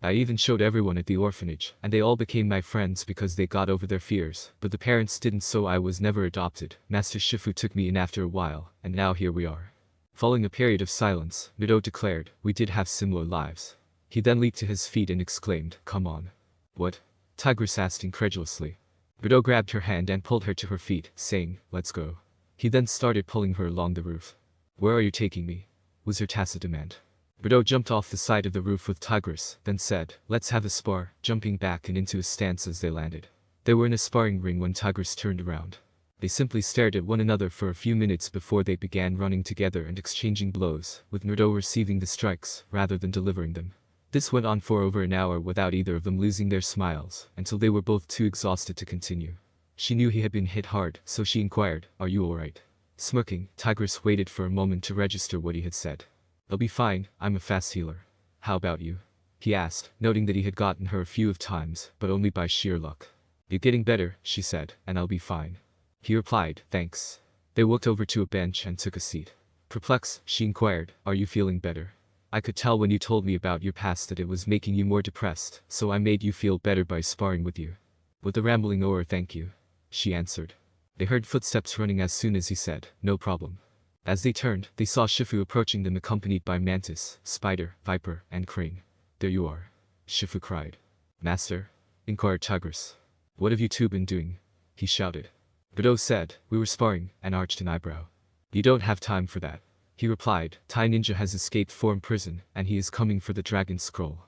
I even showed everyone at the orphanage, and they all became my friends because they got over their fears, but the parents didn't, so I was never adopted. Master Shifu took me in after a while, and now here we are. Following a period of silence, Naruto declared, we did have similar lives. He then leaped to his feet and exclaimed, come on. What? Tigress asked incredulously. Naruto grabbed her hand and pulled her to her feet, saying, let's go. He then started pulling her along the roof. Where are you taking me? Was her tacit demand. Naruto jumped off the side of the roof with Tigress, then said, let's have a spar, jumping back and into a stance as they landed. They were in a sparring ring when Tigress turned around. They simply stared at one another for a few minutes before they began running together and exchanging blows, with Naruto receiving the strikes, rather than delivering them. This went on for over an hour without either of them losing their smiles, until they were both too exhausted to continue. She knew he had been hit hard, so she inquired, are you alright? Smirking, Tigress waited for a moment to register what he had said. I'll be fine, I'm a fast healer. How about you? He asked, noting that he had gotten her a few of times, but only by sheer luck. You're getting better, she said, and I'll be fine. He replied, thanks. They walked over to a bench and took a seat. Perplexed, she inquired, are you feeling better? I could tell when you told me about your past that it was making you more depressed, so I made you feel better by sparring with you. With a rambling thank you. She answered. They heard footsteps running as soon as he said, no problem. As they turned, they saw Shifu approaching them accompanied by Mantis, Spider, Viper, and Crane. There you are. Shifu cried. Master? Inquired Tigress. What have you two been doing? He shouted. Naruto said, we were sparring, and arched an eyebrow. You don't have time for that. He replied, Tai Ninja has escaped from prison, and he is coming for the Dragon Scroll.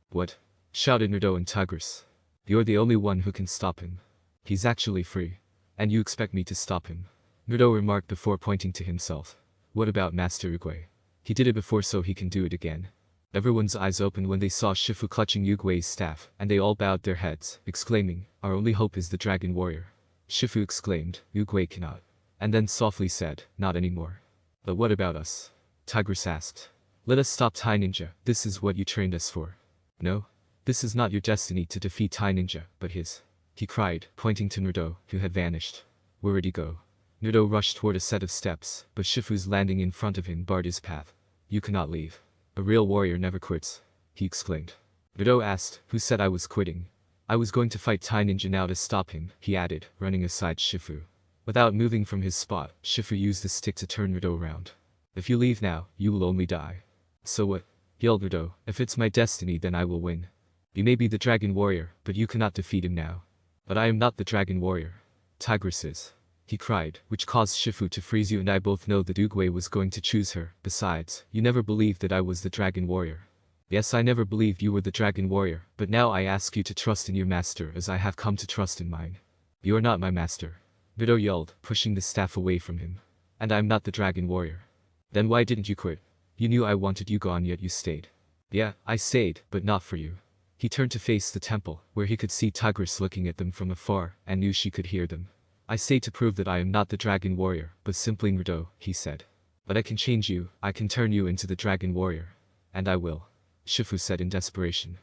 What? Shouted Naruto and Tigress. You're the only one who can stop him. He's actually free. And you expect me to stop him? Naruto remarked before pointing to himself. What about Master Uguay? He did it before so he can do it again. Everyone's eyes opened when they saw Shifu clutching Uguay's staff, and they all bowed their heads, exclaiming, our only hope is the Dragon Warrior. Shifu exclaimed, Uguay cannot. And then softly said, not anymore. But what about us? Tigress asked. Let us stop Tai Ninja, this is what you trained us for. No? This is not your destiny to defeat Tai Ninja, but his. He cried, pointing to Naruto, who had vanished. Where'd he go? Naruto rushed toward a set of steps, but Shifu's landing in front of him barred his path. You cannot leave. A real warrior never quits, he exclaimed. Naruto asked, who said I was quitting? I was going to fight Tai Ninja now to stop him, he added, running aside Shifu. Without moving from his spot, Shifu used the stick to turn Naruto around. If you leave now, you will only die. So what? Yelled Naruto, if it's my destiny then I will win. You may be the dragon warrior, but you cannot defeat him now. But I am not the dragon warrior. Tigress is. He cried, which caused Shifu to freeze. You and I both know that Oogway was going to choose her. Besides, you never believed that I was the dragon warrior. Yes, I never believed you were the dragon warrior, but now I ask you to trust in your master as I have come to trust in mine. You are not my master. Naruto yelled, pushing the staff away from him. And I am not the dragon warrior. Then why didn't you quit? You knew I wanted you gone yet you stayed. Yeah, I stayed, but not for you. He turned to face the temple, where he could see Tigress looking at them from afar, and knew she could hear them. I say to prove that I am not the dragon warrior, but simply Naruto, he said. But I can change you, I can turn you into the dragon warrior. And I will. Shifu said in desperation.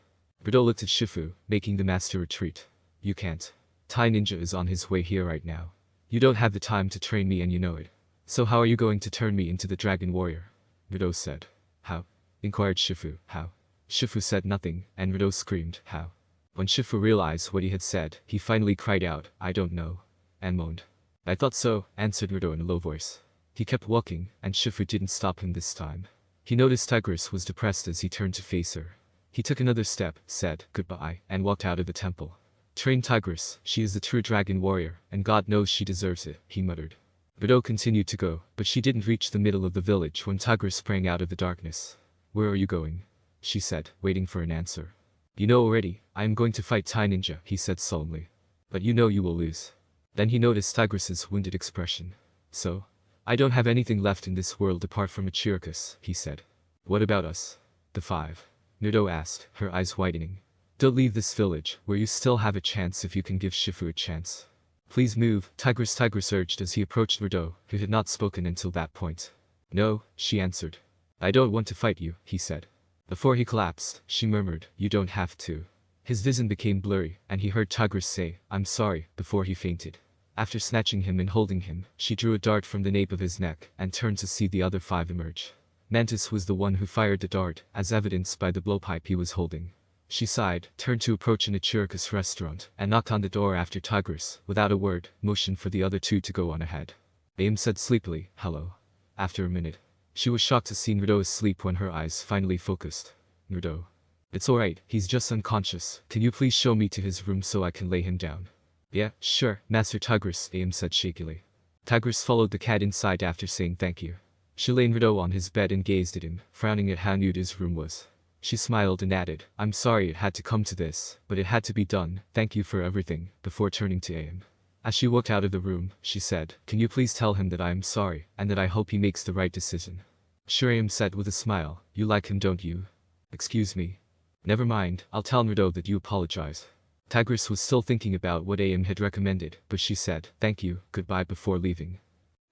Naruto looked at Shifu, making the master retreat. You can't. Tai Ninja is on his way here right now. You don't have the time to train me and you know it. So how are you going to turn me into the dragon warrior? Naruto said. How? Inquired Shifu. How? Shifu said nothing, and Naruto screamed, how? When Shifu realized what he had said, he finally cried out, I don't know. And moaned. I thought so, answered Naruto in a low voice. He kept walking, and Shifu didn't stop him this time. He noticed Tigress was depressed as he turned to face her. He took another step, said, goodbye, and walked out of the temple. Train Tigress, she is the true dragon warrior, and God knows she deserves it, he muttered. Naruto continued to go, but she didn't reach the middle of the village when Tigress sprang out of the darkness. Where are you going? She said, waiting for an answer. You know already, I am going to fight Tai Ninja, he said sullenly. But you know you will lose. Then he noticed Tigress's wounded expression. So? I don't have anything left in this world apart from a Chirikus, he said. What about us? The five? Naruto asked, her eyes widening. Don't leave this village, where you still have a chance if you can give Shifu a chance. Please move, Tigress urged as he approached Naruto, who had not spoken until that point. No, she answered. I don't want to fight you, he said. Before he collapsed, she murmured, you don't have to. His vision became blurry, and he heard Tigress say, I'm sorry, before he fainted. After snatching him and holding him, she drew a dart from the nape of his neck, and turned to see the other five emerge. Mantis was the one who fired the dart, as evidenced by the blowpipe he was holding. She sighed, turned to approach an Ichirikus restaurant, and knocked on the door after Tigress, without a word, motioned for the other two to go on ahead. Aim said sleepily, hello. After a minute. She was shocked to see Naruto asleep when her eyes finally focused. Naruto. It's alright, he's just unconscious. Can you please show me to his room so I can lay him down? Yeah, sure, Master Tigress, Aim said shakily. Tigress followed the cat inside after saying thank you. She laid Naruto on his bed and gazed at him, frowning at how nude his room was. She smiled and added, I'm sorry it had to come to this, but it had to be done, thank you for everything, before turning to Aim. As she walked out of the room, she said, can you please tell him that I am sorry, and that I hope he makes the right decision? Sure, Aim said with a smile, you like him don't you? Excuse me. Never mind, I'll tell Naruto that you apologize. Tigress was still thinking about what Aim had recommended, but she said, thank you, goodbye before leaving.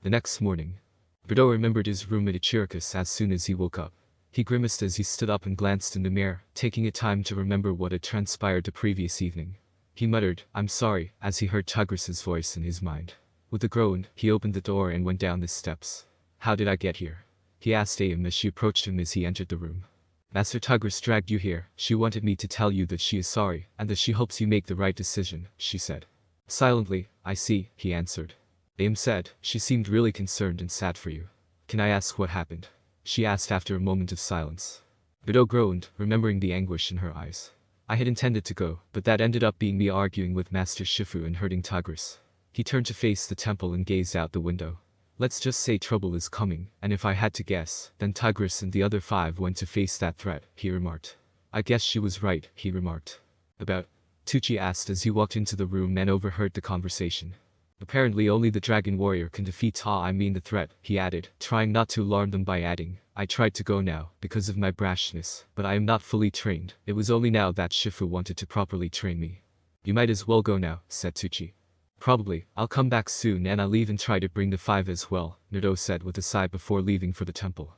The next morning. Naruto remembered his room at Ichirikus as soon as he woke up. He grimaced as he stood up and glanced in the mirror, taking a time to remember what had transpired the previous evening. He muttered, I'm sorry, as he heard Tigress's voice in his mind. With a groan, he opened the door and went down the steps. How did I get here? He asked Aim as she approached him as he entered the room. Master Tigress dragged you here, she wanted me to tell you that she is sorry, and that she hopes you make the right decision, she said. Silently, I see, he answered. Aim said, she seemed really concerned and sad for you. Can I ask what happened? She asked after a moment of silence. Naruto groaned, remembering the anguish in her eyes. I had intended to go, but that ended up being me arguing with Master Shifu and hurting Tigress. He turned to face the temple and gazed out the window. Let's just say trouble is coming, and if I had to guess, then Tigress and the other five went to face that threat, he remarked. I guess she was right, he remarked. About? Tucci asked as he walked into the room and overheard the conversation. Apparently only the dragon warrior can defeat the threat, he added, trying not to alarm them by adding, I tried to go now, because of my brashness, but I am not fully trained, it was only now that Shifu wanted to properly train me. You might as well go now, said Tucci. Probably, I'll come back soon and I'll even try to bring the five as well, Naruto said with a sigh before leaving for the temple.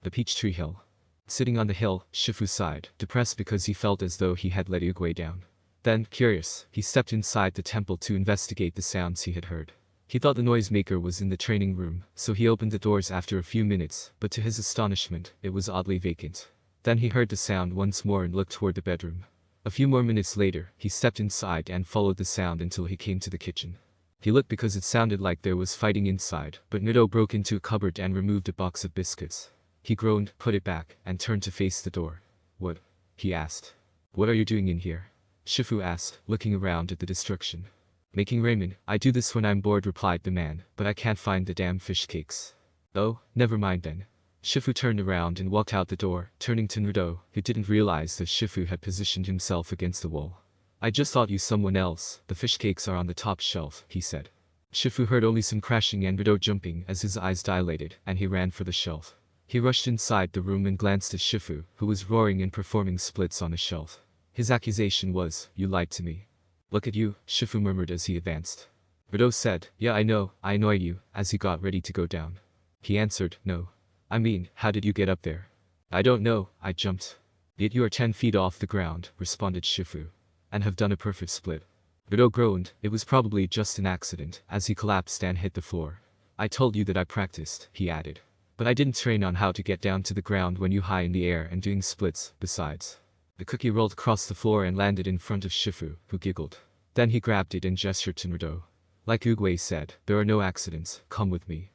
The Peachtree Hill. Sitting on the hill, Shifu sighed, depressed because he felt as though he had let Oogway down. Then, curious, he stepped inside the temple to investigate the sounds he had heard. He thought the noisemaker was in the training room, so he opened the doors after a few minutes, but to his astonishment, it was oddly vacant. Then he heard the sound once more and looked toward the bedroom. A few more minutes later, he stepped inside and followed the sound until he came to the kitchen. He looked because it sounded like there was fighting inside, but Naruto broke into a cupboard and removed a box of biscuits. He groaned, put it back, and turned to face the door. "What?" he asked. "What are you doing in here?" Shifu asked, looking around at the destruction. "Making ramen. I do this when I'm bored," replied the man, "but I can't find the damn fish cakes." "Oh, never mind then." Shifu turned around and walked out the door, turning to Naruto, who didn't realize that Shifu had positioned himself against the wall. "I just thought you someone else. The fish cakes are on the top shelf," he said. Shifu heard only some crashing and Naruto jumping as his eyes dilated, and he ran for the shelf. He rushed inside the room and glanced at Shifu, who was roaring and performing splits on a shelf. His accusation was, "You lied to me." "Look at you," Shifu murmured as he advanced. Naruto said, "Yeah, I know, I annoy you," as he got ready to go down. He answered, "No. I mean, how did you get up there?" "I don't know, I jumped." "Yet you are 10 feet off the ground," responded Shifu. "And have done a perfect split." Naruto groaned. It was probably just an accident, as he collapsed and hit the floor. "I told you that I practiced," he added. "But I didn't train on how to get down to the ground when you high in the air and doing splits, besides." The cookie rolled across the floor and landed in front of Shifu, who giggled. Then he grabbed it and gestured to Naruto. Like Oogway said, "There are no accidents, come with me."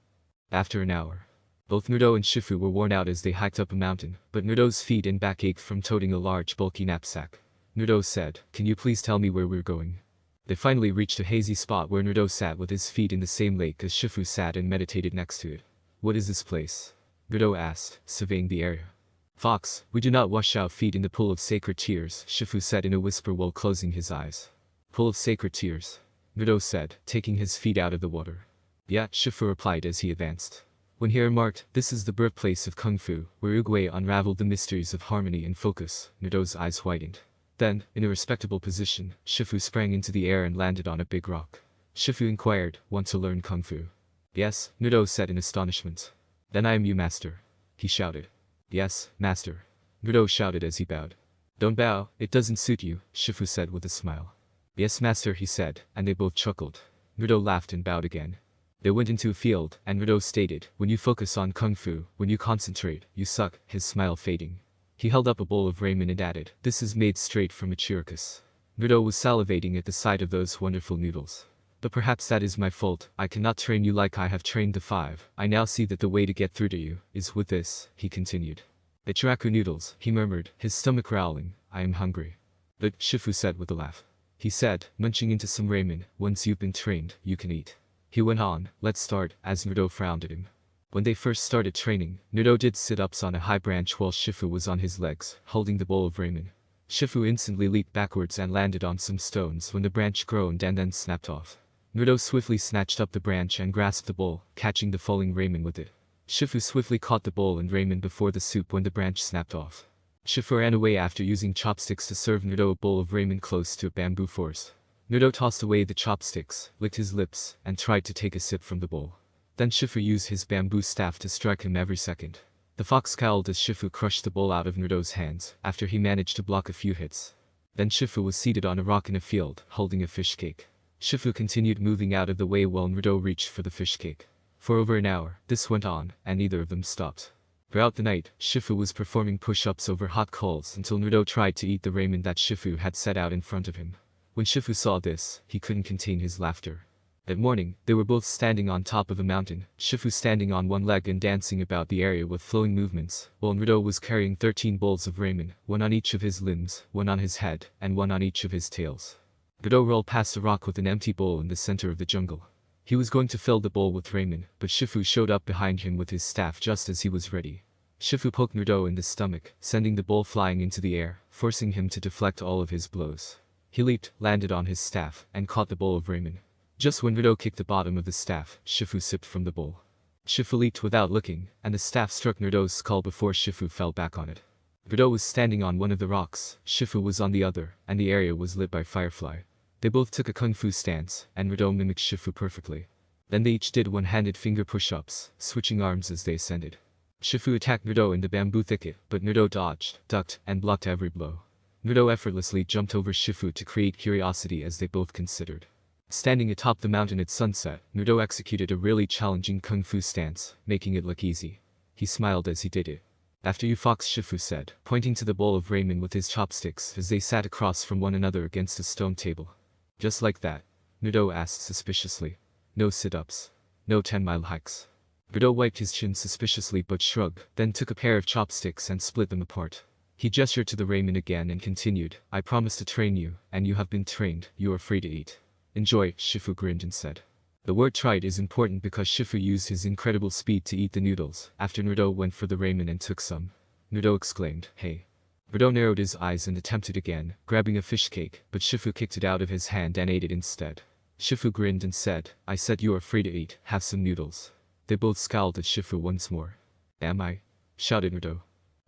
After an hour, both Naruto and Shifu were worn out as they hiked up a mountain, but Naruto's feet and back ached from toting a large bulky knapsack. Naruto said, "Can you please tell me where we're going?" They finally reached a hazy spot where Naruto sat with his feet in the same lake as Shifu sat and meditated next to it. "What is this place?" Naruto asked, surveying the area. "Fox, we do not wash our feet in the pool of sacred tears," Shifu said in a whisper while closing his eyes. "Pool of sacred tears?" Naruto said, taking his feet out of the water. "Yeah," Shifu replied as he advanced. When he remarked, "This is the birthplace of Kung Fu, where Oogway unraveled the mysteries of harmony and focus," Naruto's eyes widened. Then, in a respectable position, Shifu sprang into the air and landed on a big rock. Shifu inquired, "Want to learn Kung Fu?" "Yes," Naruto said in astonishment. "Then I am you, master," he shouted. "Yes, master," Naruto shouted as he bowed. "Don't bow, it doesn't suit you," Shifu said with a smile. "Yes, master," he said, and they both chuckled. Naruto laughed and bowed again. They went into a field, and Naruto stated, "When you focus on Kung Fu, when you concentrate, you suck," his smile fading. He held up a bowl of ramen and added, "This is made straight from a chirikus." Naruto was salivating at the sight of those wonderful noodles. "But perhaps that is my fault, I cannot train you like I have trained the 5. I now see that the way to get through to you is with this," he continued. "The chiraku noodles," he murmured, his stomach growling, "I am hungry." "But," Shifu said with a laugh. He said, munching into some ramen, "Once you've been trained, you can eat." He went on, "Let's start," as Naruto frowned at him. When they first started training, Naruto did sit-ups on a high branch while Shifu was on his legs, holding the bowl of ramen. Shifu instantly leaped backwards and landed on some stones when the branch groaned and then snapped off. Naruto swiftly snatched up the branch and grasped the bowl, catching the falling ramen with it. Shifu swiftly caught the bowl and ramen before the soup when the branch snapped off. Shifu ran away after using chopsticks to serve Naruto a bowl of ramen close to a bamboo forest. Naruto tossed away the chopsticks, licked his lips, and tried to take a sip from the bowl. Then Shifu used his bamboo staff to strike him every second. The fox scowled as Shifu crushed the bowl out of Naruto's hands, after he managed to block a few hits. Then Shifu was seated on a rock in a field, holding a fish cake. Shifu continued moving out of the way while Naruto reached for the fish cake. For over an hour, this went on, and neither of them stopped. Throughout the night, Shifu was performing push-ups over hot coals until Naruto tried to eat the ramen that Shifu had set out in front of him. When Shifu saw this, he couldn't contain his laughter. That morning, they were both standing on top of a mountain, Shifu standing on one leg and dancing about the area with flowing movements, while Naruto was carrying 13 bowls of ramen, one on each of his limbs, one on his head, and one on each of his tails. Naruto rolled past a rock with an empty bowl in the center of the jungle. He was going to fill the bowl with ramen, but Shifu showed up behind him with his staff just as he was ready. Shifu poked Naruto in the stomach, sending the bowl flying into the air, forcing him to deflect all of his blows. He leaped, landed on his staff, and caught the bowl of ramen. Just when Naruto kicked the bottom of the staff, Shifu sipped from the bowl. Shifu leaped without looking, and the staff struck Naruto's skull before Shifu fell back on it. Naruto was standing on one of the rocks, Shifu was on the other, and the area was lit by firefly. They both took a kung fu stance, and Naruto mimicked Shifu perfectly. Then they each did one-handed finger push-ups, switching arms as they ascended. Shifu attacked Naruto in the bamboo thicket, but Naruto dodged, ducked, and blocked every blow. Naruto effortlessly jumped over Shifu to create curiosity as they both considered. Standing atop the mountain at sunset, Naruto executed a really challenging kung fu stance, making it look easy. He smiled as he did it. After you fox, Shifu said, pointing to the bowl of ramen with his chopsticks as they sat across from one another against a stone table. Just like that? Naruto asked suspiciously. No sit-ups. No 10-mile hikes. Naruto wiped his chin suspiciously but shrugged, then took a pair of chopsticks and split them apart. He gestured to the ramen again and continued, I promised to train you, and you have been trained, you are free to eat. Enjoy, Shifu grinned and said. The word tried is important because Shifu used his incredible speed to eat the noodles, after Naruto went for the ramen and took some. Naruto exclaimed, hey. Naruto narrowed his eyes and attempted again, grabbing a fish cake, but Shifu kicked it out of his hand and ate it instead. Shifu grinned and said, I said you are free to eat, have some noodles. They both scowled at Shifu once more. Am I? Shouted Naruto.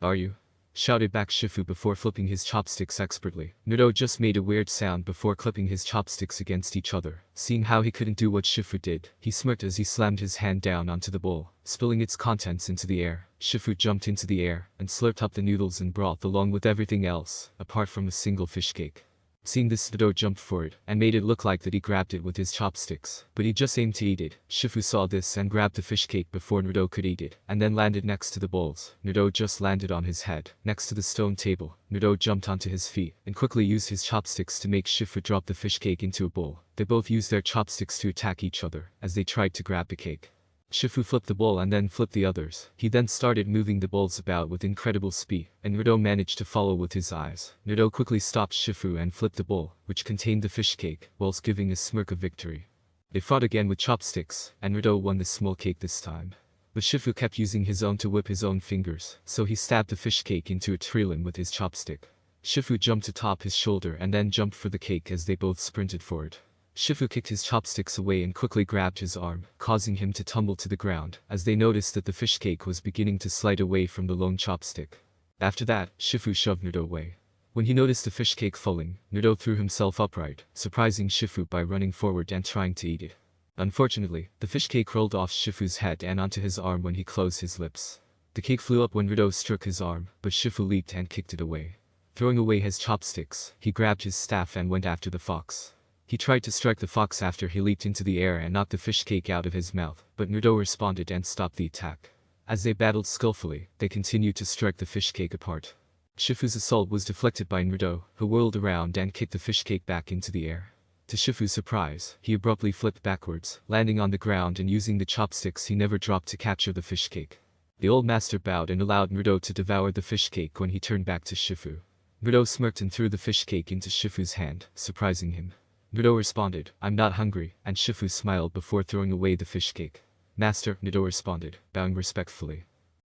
Are you? Shouted back Shifu before flipping his chopsticks expertly. Naruto just made a weird sound before clipping his chopsticks against each other. Seeing how he couldn't do what Shifu did, he smirked as he slammed his hand down onto the bowl, spilling its contents into the air. Shifu jumped into the air and slurped up the noodles and broth along with everything else, apart from a single fish cake. Seeing this, Naruto jumped for it and made it look like that he grabbed it with his chopsticks, but he just aimed to eat it. Shifu saw this and grabbed the fish cake before Naruto could eat it, and then landed next to the bowls. Naruto just landed on his head, next to the stone table. Naruto jumped onto his feet and quickly used his chopsticks to make Shifu drop the fish cake into a bowl. They both used their chopsticks to attack each other as they tried to grab the cake. Shifu flipped the bowl and then flipped the others. He then started moving the bowls about with incredible speed, and Naruto managed to follow with his eyes. Naruto quickly stopped Shifu and flipped the bowl, which contained the fish cake, whilst giving a smirk of victory. They fought again with chopsticks, and Naruto won the small cake this time. But Shifu kept using his own to whip his own fingers, so he stabbed the fish cake into a tree limb with his chopstick. Shifu jumped atop his shoulder and then jumped for the cake as they both sprinted for it. Shifu kicked his chopsticks away and quickly grabbed his arm, causing him to tumble to the ground, as they noticed that the fish cake was beginning to slide away from the lone chopstick. After that, Shifu shoved Naruto away. When he noticed the fish cake falling, Naruto threw himself upright, surprising Shifu by running forward and trying to eat it. Unfortunately, the fish cake rolled off Shifu's head and onto his arm when he closed his lips. The cake flew up when Naruto struck his arm, but Shifu leaped and kicked it away. Throwing away his chopsticks, he grabbed his staff and went after the fox. He tried to strike the fox after he leaped into the air and knocked the fish cake out of his mouth, but Naruto responded and stopped the attack. As they battled skillfully, they continued to strike the fish cake apart. Shifu's assault was deflected by Naruto, who whirled around and kicked the fish cake back into the air. To Shifu's surprise, he abruptly flipped backwards, landing on the ground and using the chopsticks he never dropped to capture the fish cake. The old master bowed and allowed Naruto to devour the fish cake when he turned back to Shifu. Naruto smirked and threw the fish cake into Shifu's hand, surprising him. Naruto responded, I'm not hungry, and Shifu smiled before throwing away the fish cake. Master, Naruto responded, bowing respectfully.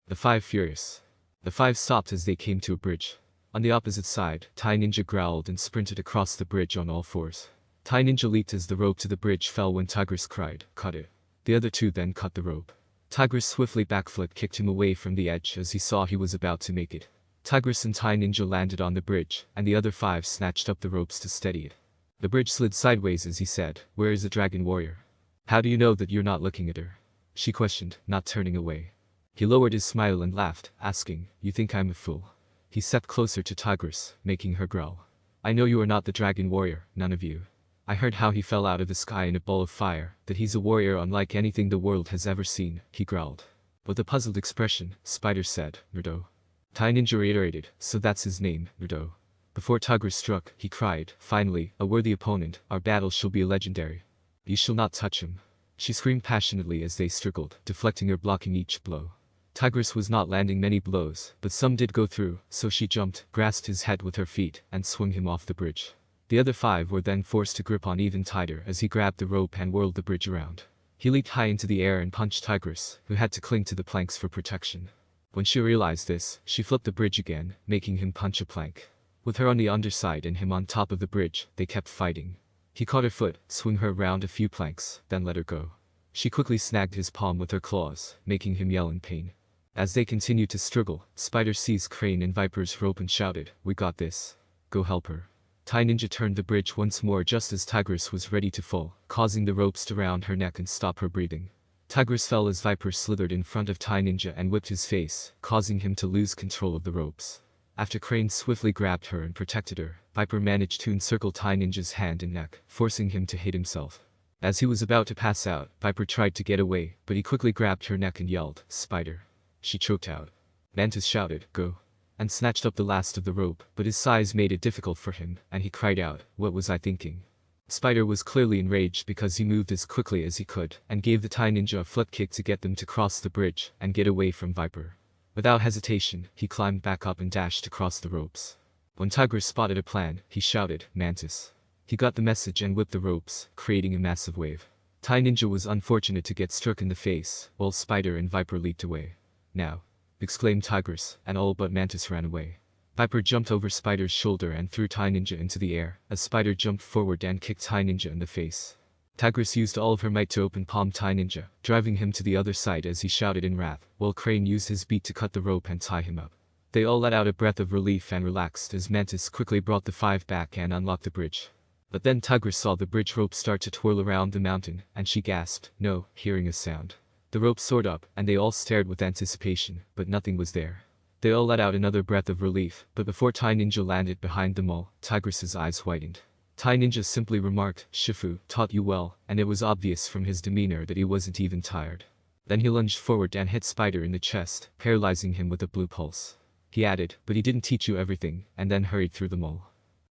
The five furious. The five stopped as they came to a bridge. On the opposite side, Tai Ninja growled and sprinted across the bridge on all fours. Tai Ninja leaped as the rope to the bridge fell when Tigris cried, cut it. The other two then cut the rope. Tigris swiftly backflipped kicked him away from the edge as he saw he was about to make it. Tigris and Tai Ninja landed on the bridge, and the other five snatched up the ropes to steady it. The bridge slid sideways as he said, where is the dragon warrior? How do you know that you're not looking at her? She questioned, not turning away. He lowered his smile and laughed, asking, you think I'm a fool? He stepped closer to Tigris, making her growl. I know you are not the dragon warrior, none of you. I heard how he fell out of the sky in a ball of fire, that he's a warrior unlike anything the world has ever seen, he growled. With a puzzled expression, Spider said, Naruto. Tai Ninja reiterated, so that's his name, Naruto. Before Tigris struck, he cried, finally, a worthy opponent, our battle shall be legendary. You shall not touch him. She screamed passionately as they struggled, deflecting or blocking each blow. Tigris was not landing many blows, but some did go through, so she jumped, grasped his head with her feet, and swung him off the bridge. The other five were then forced to grip on even tighter as he grabbed the rope and whirled the bridge around. He leaped high into the air and punched Tigris, who had to cling to the planks for protection. When she realized this, she flipped the bridge again, making him punch a plank. With her on the underside and him on top of the bridge, they kept fighting. He caught her foot, swung her around a few planks, then let her go. She quickly snagged his palm with her claws, making him yell in pain. As they continued to struggle, Spider seized Crane and Viper's rope and shouted, we got this. Go help her. Tai Ninja turned the bridge once more just as Tigris was ready to fall, causing the ropes to round her neck and stop her breathing. Tigris fell as Viper slithered in front of Tai Ninja and whipped his face, causing him to lose control of the ropes. After Crane swiftly grabbed her and protected her, Viper managed to encircle Tai Ninja's hand and neck, forcing him to hit himself. As he was about to pass out, Viper tried to get away, but he quickly grabbed her neck and yelled, Spider. She choked out. Mantis shouted, "Go," and snatched up the last of the rope, but his size made it difficult for him, and he cried out, "What was I thinking?" Spider was clearly enraged because he moved as quickly as he could, and gave the Thai ninja a flip kick to get them to cross the bridge and get away from Viper. Without hesitation, he climbed back up and dashed across the ropes. When Tigress spotted a plan, he shouted, "Mantis." He got the message and whipped the ropes, creating a massive wave. Thai ninja was unfortunate to get struck in the face, while Spider and Viper leaped away. "Now!" exclaimed Tigress, and all but Mantis ran away. Viper jumped over Spider's shoulder and threw Thai ninja into the air, as Spider jumped forward and kicked Thai ninja in the face. Tigress used all of her might to open palm Thai ninja, driving him to the other side as he shouted in wrath, while Crane used his beak to cut the rope and tie him up. They all let out a breath of relief and relaxed as Mantis quickly brought the five back and unlocked the bridge. But then Tigress saw the bridge rope start to twirl around the mountain, and she gasped, "No," hearing a sound. The rope soared up, and they all stared with anticipation, but nothing was there. They all let out another breath of relief, but before Thai ninja landed behind them all, Tigress's eyes widened. Thai ninja simply remarked, "Shifu, taught you well," and it was obvious from his demeanor that he wasn't even tired. Then he lunged forward and hit Spider in the chest, paralyzing him with a blue pulse. He added, "But he didn't teach you everything," and then hurried through them all.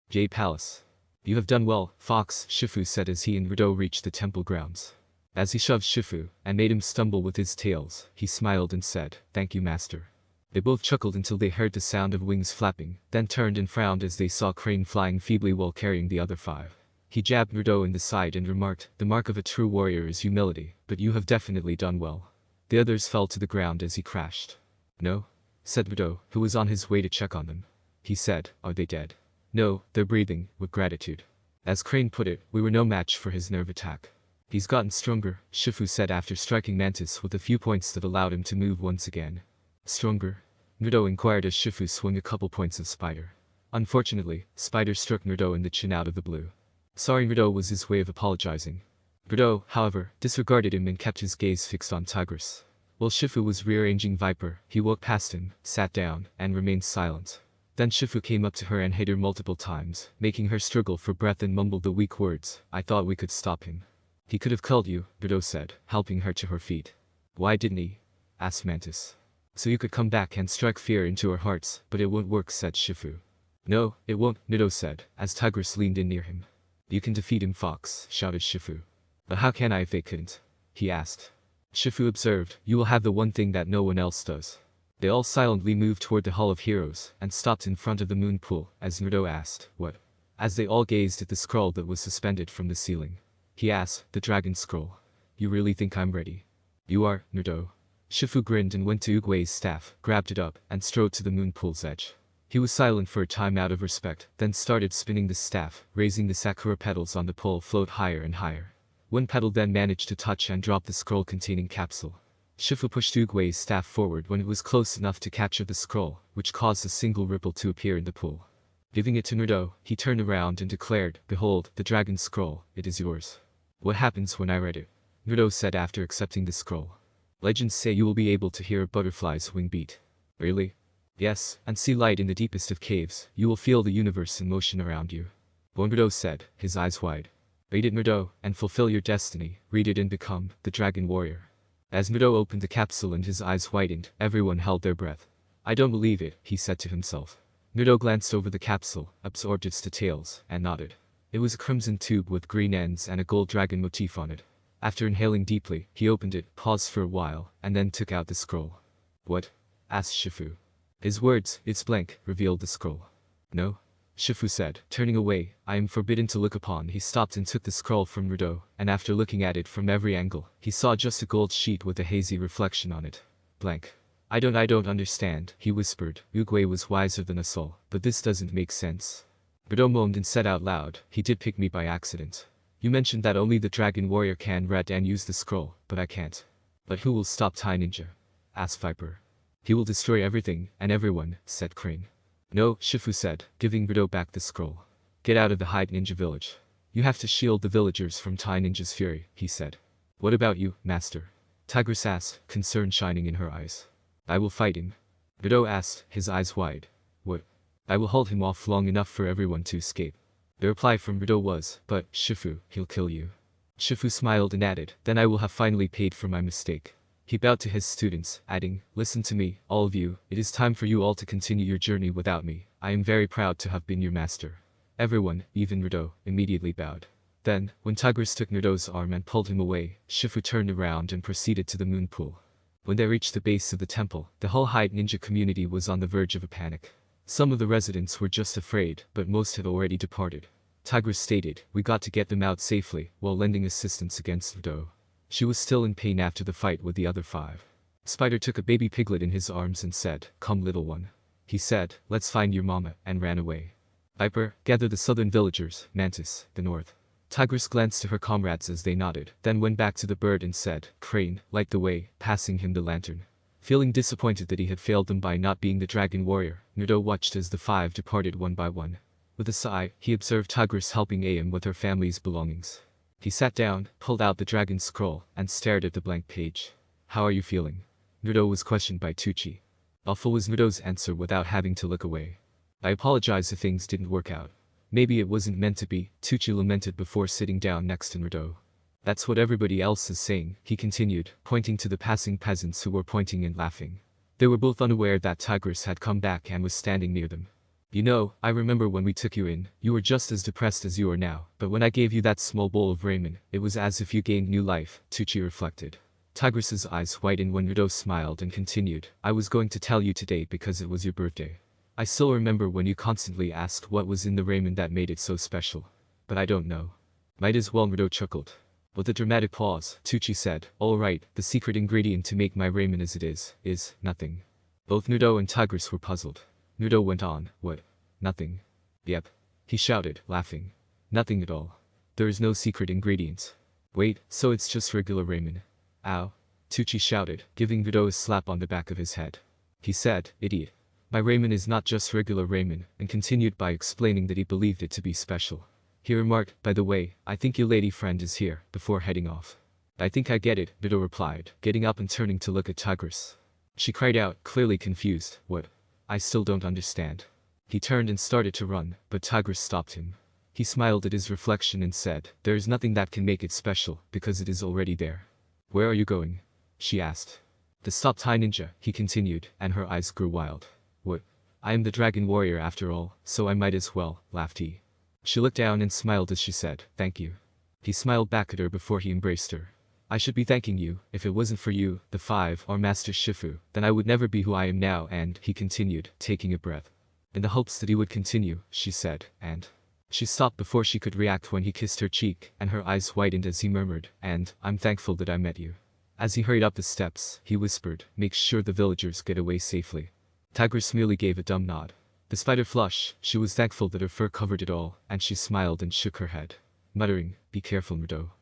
Jade Palace. "You have done well, Fox," Shifu said as he and Rudo reached the temple grounds. As he shoved Shifu, and made him stumble with his tails, he smiled and said, "Thank you, master." They both chuckled until they heard the sound of wings flapping, then turned and frowned as they saw Crane flying feebly while carrying the other five. He jabbed Rudo in the side and remarked, "The mark of a true warrior is humility, but you have definitely done well." The others fell to the ground as he crashed. "No?" said Rudo, who was on his way to check on them. He said, "Are they dead?" "No, they're breathing, with gratitude." As Crane put it, we were no match for his nerve attack. "He's gotten stronger," Shifu said after striking Mantis with a few points that allowed him to move once again. "Stronger?" Naruto inquired as Shifu swung a couple points of Spider. Unfortunately, Spider struck Naruto in the chin out of the blue. "Sorry," Naruto was his way of apologizing. Naruto, however, disregarded him and kept his gaze fixed on Tigress. While Shifu was rearranging Viper, he walked past him, sat down, and remained silent. Then Shifu came up to her and hit her multiple times, making her struggle for breath and mumbled the weak words, "I thought we could stop him." "He could have killed you," Naruto said, helping her to her feet. "Why didn't he?" asked Mantis. "So you could come back and strike fear into our hearts, but it won't work," said Shifu. "No, it won't," Naruto said, as Tigress leaned in near him. "You can defeat him, Fox," shouted Shifu. "But how can I if they couldn't?" he asked. Shifu observed, "You will have the one thing that no one else does." They all silently moved toward the Hall of Heroes, and stopped in front of the moon pool, as Naruto asked, "What?" As they all gazed at the scroll that was suspended from the ceiling. He asked, "The dragon scroll. You really think I'm ready?" "You are, Naruto." Shifu grinned and went to Uguay's staff, grabbed it up, and strode to the moon pool's edge. He was silent for a time out of respect, then started spinning the staff, raising the sakura petals on the pole float higher and higher. One petal then managed to touch and drop the scroll containing capsule. Shifu pushed Uguay's staff forward when it was close enough to capture the scroll, which caused a single ripple to appear in the pool. Giving it to Naruto, he turned around and declared, "Behold, the dragon scroll, it is yours." "What happens when I read it?" Naruto said after accepting the scroll. "Legends say you will be able to hear a butterfly's wing beat." "Really?" "Yes, and see light in the deepest of caves. You will feel the universe in motion around you." Naruto said, his eyes wide. "Read it, Naruto, and fulfill your destiny. Read it and become the dragon warrior." As Naruto opened the capsule and his eyes widened, everyone held their breath. "I don't believe it," he said to himself. Naruto glanced over the capsule, absorbed its details, and nodded. It was a crimson tube with green ends and a gold dragon motif on it. After inhaling deeply, he opened it, paused for a while, and then took out the scroll. "What?" asked Shifu. His words, "It's blank," revealed the scroll. "No?" Shifu said, turning away, "I am forbidden to look upon." He stopped and took the scroll from Naruto, and after looking at it from every angle, he saw just a gold sheet with a hazy reflection on it. "Blank. I don't understand," he whispered. Uguay was wiser than us all, "but this doesn't make sense." Naruto moaned and said out loud, "He did pick me by accident. You mentioned that only the dragon warrior can read and use the scroll, but I can't." "But who will stop Tai Ninja?" asked Viper. "He will destroy everything and everyone," said Crane. "No," Shifu said, giving Naruto back the scroll. "Get out of the Hyde Ninja village. You have to shield the villagers from Tai Ninja's fury," he said. "What about you, master?" Tigress asked, concern shining in her eyes. "I will fight him." Naruto asked, his eyes wide. "What?" "I will hold him off long enough for everyone to escape." The reply from Naruto was, "But, Shifu, he'll kill you." Shifu smiled and added, "Then I will have finally paid for my mistake." He bowed to his students, adding, "Listen to me, all of you, it is time for you all to continue your journey without me. I am very proud to have been your master." Everyone, even Naruto, immediately bowed. Then, when Tigris took Naruto's arm and pulled him away, Shifu turned around and proceeded to the moon pool. When they reached the base of the temple, the whole Hyde ninja community was on the verge of a panic. Some of the residents were just afraid, but most had already departed. Tigris stated, "We got to get them out safely," while lending assistance against Naruto. She was still in pain after the fight with the other 5. Spider took a baby piglet in his arms and said, "Come little one." He said, "Let's find your mama," and ran away. Viper, gather the southern villagers, Mantis, the north. Tigris glanced to her comrades as they nodded, then went back to the bird and said, "Crane, light the way," passing him the lantern. Feeling disappointed that he had failed them by not being the dragon warrior, Naruto watched as the 5 departed one by one. With a sigh, he observed Tigris helping Am with her family's belongings. He sat down, pulled out the dragon scroll, and stared at the blank page. "How are you feeling?" Naruto was questioned by Tucci. Awful was Naruto's answer without having to look away. "I apologize if things didn't work out. Maybe it wasn't meant to be," Tucci lamented before sitting down next to Naruto. "That's what everybody else is saying," he continued, pointing to the passing peasants who were pointing and laughing. They were both unaware that Tigris had come back and was standing near them. "You know, I remember when we took you in, you were just as depressed as you are now, but when I gave you that small bowl of ramen, it was as if you gained new life," Tucci reflected. Tigris's eyes widened when Naruto smiled and continued, "I was going to tell you today because it was your birthday. I still remember when you constantly asked what was in the ramen that made it so special. But I don't know." "Might as well," Naruto chuckled. With a dramatic pause, Tucci said, "All right, the secret ingredient to make my ramen as it is nothing." Both Naruto and Tigris were puzzled. Naruto went on, "What? Nothing?" "Yep," he shouted, laughing. "Nothing at all. There is no secret ingredient." "Wait, so it's just regular ramen?" "Ow," Tucci shouted, giving Naruto a slap on the back of his head. He said, "Idiot. My ramen is not just regular ramen," and continued by explaining that he believed it to be special. He remarked, "By the way, I think your lady friend is here," before heading off. "I think I get it," Naruto replied, getting up and turning to look at Tigris. She cried out, clearly confused, "What? I still don't understand." He turned and started to run, but Tigris stopped him. He smiled at his reflection and said, "There is nothing that can make it special, because it is already there." "Where are you going?" she asked. "The Stop Thai Ninja," he continued, and her eyes grew wild. "What? I am the dragon warrior after all, so I might as well," laughed he. She looked down and smiled as she said, "Thank you." He smiled back at her before he embraced her. "I should be thanking you, if it wasn't for you, the 5, or Master Shifu, then I would never be who I am now," and, he continued, taking a breath. In the hopes that he would continue, she said, "And..." She stopped before she could react when he kissed her cheek, and her eyes widened as he murmured, "And, I'm thankful that I met you." As he hurried up the steps, he whispered, "Make sure the villagers get away safely." Tigris merely gave a dumb nod. Despite her flush, she was thankful that her fur covered it all, and she smiled and shook her head, muttering, "Be careful, Naruto."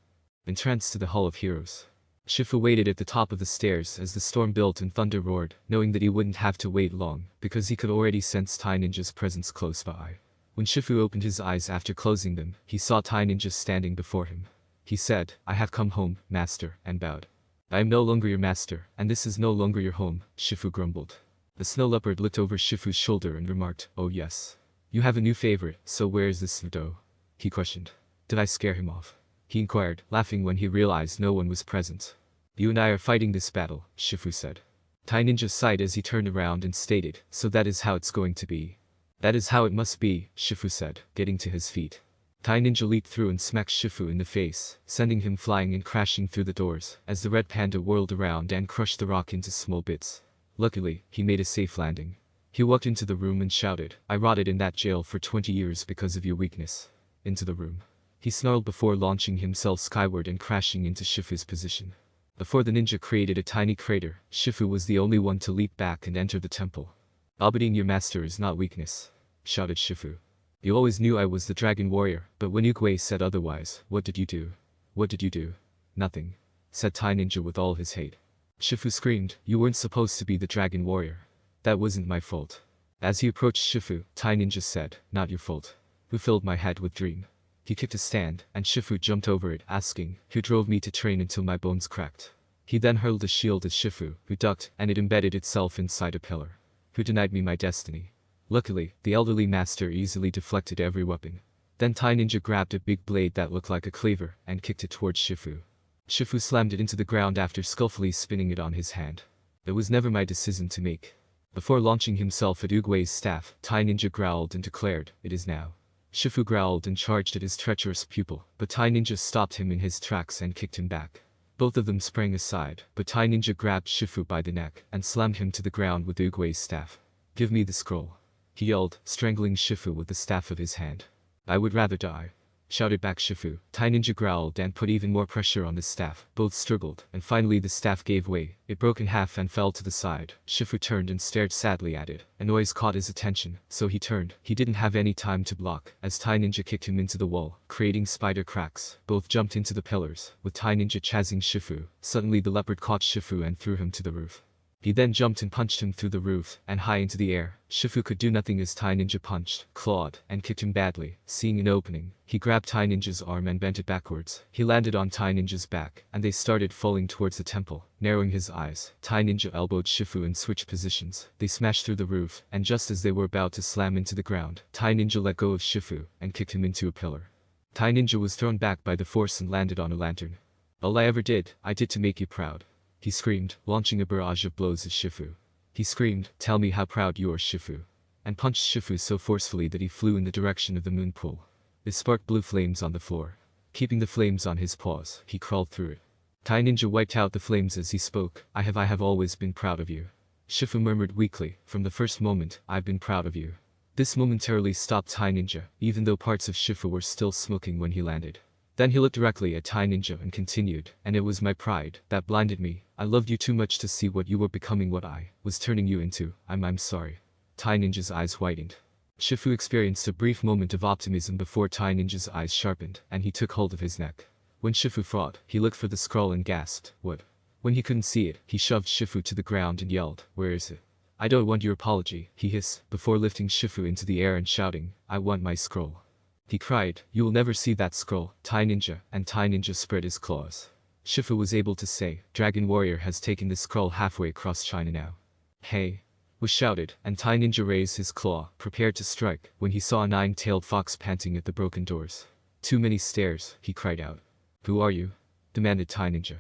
Entranced to the Hall of Heroes. Shifu waited at the top of the stairs as the storm built and thunder roared, knowing that he wouldn't have to wait long, because he could already sense Tai Ninja's presence close by. When Shifu opened his eyes after closing them, he saw Tai Ninja standing before him. He said, "I have come home, master," and bowed. "I am no longer your master, and this is no longer your home," Shifu grumbled. The snow leopard looked over Shifu's shoulder and remarked, "Oh yes. You have a new favorite, so where is this Naruto?" he questioned. "Did I scare him off?" he inquired, laughing when he realized no one was present. "You and I are fighting this battle," Shifu said. Tai Ninja sighed as he turned around and stated, "So that is how it's going to be." "That is how it must be," Shifu said, getting to his feet. Tai Ninja leaped through and smacked Shifu in the face, sending him flying and crashing through the doors, as the red panda whirled around and crushed the rock into small bits. Luckily, he made a safe landing. He walked into the room and shouted, "I rotted in that jail for 20 years because of your weakness." Into the room. He snarled before launching himself skyward and crashing into Shifu's position. Before the ninja created a tiny crater, Shifu was the only one to leap back and enter the temple. "Obeying your master is not weakness," shouted Shifu. "You always knew I was the dragon warrior, but when Ukwe said otherwise, what did you do?" "What did you do?" "Nothing," said Tai Ninja with all his hate. Shifu screamed, "You weren't supposed to be the dragon warrior. That wasn't my fault." As he approached Shifu, Tai Ninja said, "Not your fault. Who filled my head with dream?" He kicked a stand, and Shifu jumped over it, asking, "Who drove me to train until my bones cracked?" He then hurled a shield at Shifu, who ducked, and it embedded itself inside a pillar. "Who denied me my destiny?" Luckily, the elderly master easily deflected every weapon. Then Tai Ninja grabbed a big blade that looked like a cleaver, and kicked it towards Shifu. Shifu slammed it into the ground after skillfully spinning it on his hand. It was never my decision to make. Before launching himself at Uguay's staff, Tai Ninja growled and declared, "It is now." Shifu growled and charged at his treacherous pupil, but Tai Ninja stopped him in his tracks and kicked him back. Both of them sprang aside, but Tai Ninja grabbed Shifu by the neck and slammed him to the ground with Uguay's staff. "Give me the scroll," he yelled, strangling Shifu with the staff of his hand. "I would rather die," shouted back Shifu. Tai Ninja growled and put even more pressure on the staff. Both struggled, and finally the staff gave way. It broke in half and fell to the side. Shifu turned and stared sadly at it. A noise caught his attention, so he turned. He didn't have any time to block, as Tai Ninja kicked him into the wall, creating spider cracks. Both jumped into the pillars, with Tai Ninja chasing Shifu. Suddenly the leopard caught Shifu and threw him to the roof. He then jumped and punched him through the roof and high into the air. Shifu could do nothing as Tai Ninja punched, clawed, and kicked him badly. Seeing an opening, he grabbed Tai Ninja's arm and bent it backwards. He landed on Tai Ninja's back, and they started falling towards the temple. Narrowing his eyes, Tai Ninja elbowed Shifu and switched positions. They smashed through the roof, and just as they were about to slam into the ground, Tai Ninja let go of Shifu and kicked him into a pillar. Tai Ninja was thrown back by the force and landed on a lantern. "All I ever did, I did to make you proud," he screamed, launching a barrage of blows at Shifu. He screamed, "Tell me how proud you are, Shifu," and punched Shifu so forcefully that he flew in the direction of the moon pool. It sparked blue flames on the floor. Keeping the flames on his paws, he crawled through it. Tai Ninja wiped out the flames as he spoke. I have always been proud of you." Shifu murmured weakly, "From the first moment, I've been proud of you." This momentarily stopped Tai Ninja, even though parts of Shifu were still smoking when he landed. Then he looked directly at Tai Ninja and continued, "And it was my pride that blinded me. I loved you too much to see what you were becoming, what I was turning you into. I'm sorry." Tai Ninja's eyes widened. Shifu experienced a brief moment of optimism before Tai Ninja's eyes sharpened, and he took hold of his neck. When Shifu fought, he looked for the scroll and gasped, "What?" When he couldn't see it, he shoved Shifu to the ground and yelled, "Where is it?" "I don't want your apology," he hissed, before lifting Shifu into the air and shouting, "I want my scroll." He cried, "You will never see that scroll, Tai Ninja," and Tai Ninja spread his claws. Shifu was able to say, "Dragon Warrior has taken the scroll halfway across China now." "Hey!" was shouted, and Tai Ninja raised his claw, prepared to strike, when he saw a nine-tailed fox panting at the broken doors. "Too many stairs," he cried out. "Who are you?" demanded Tai Ninja.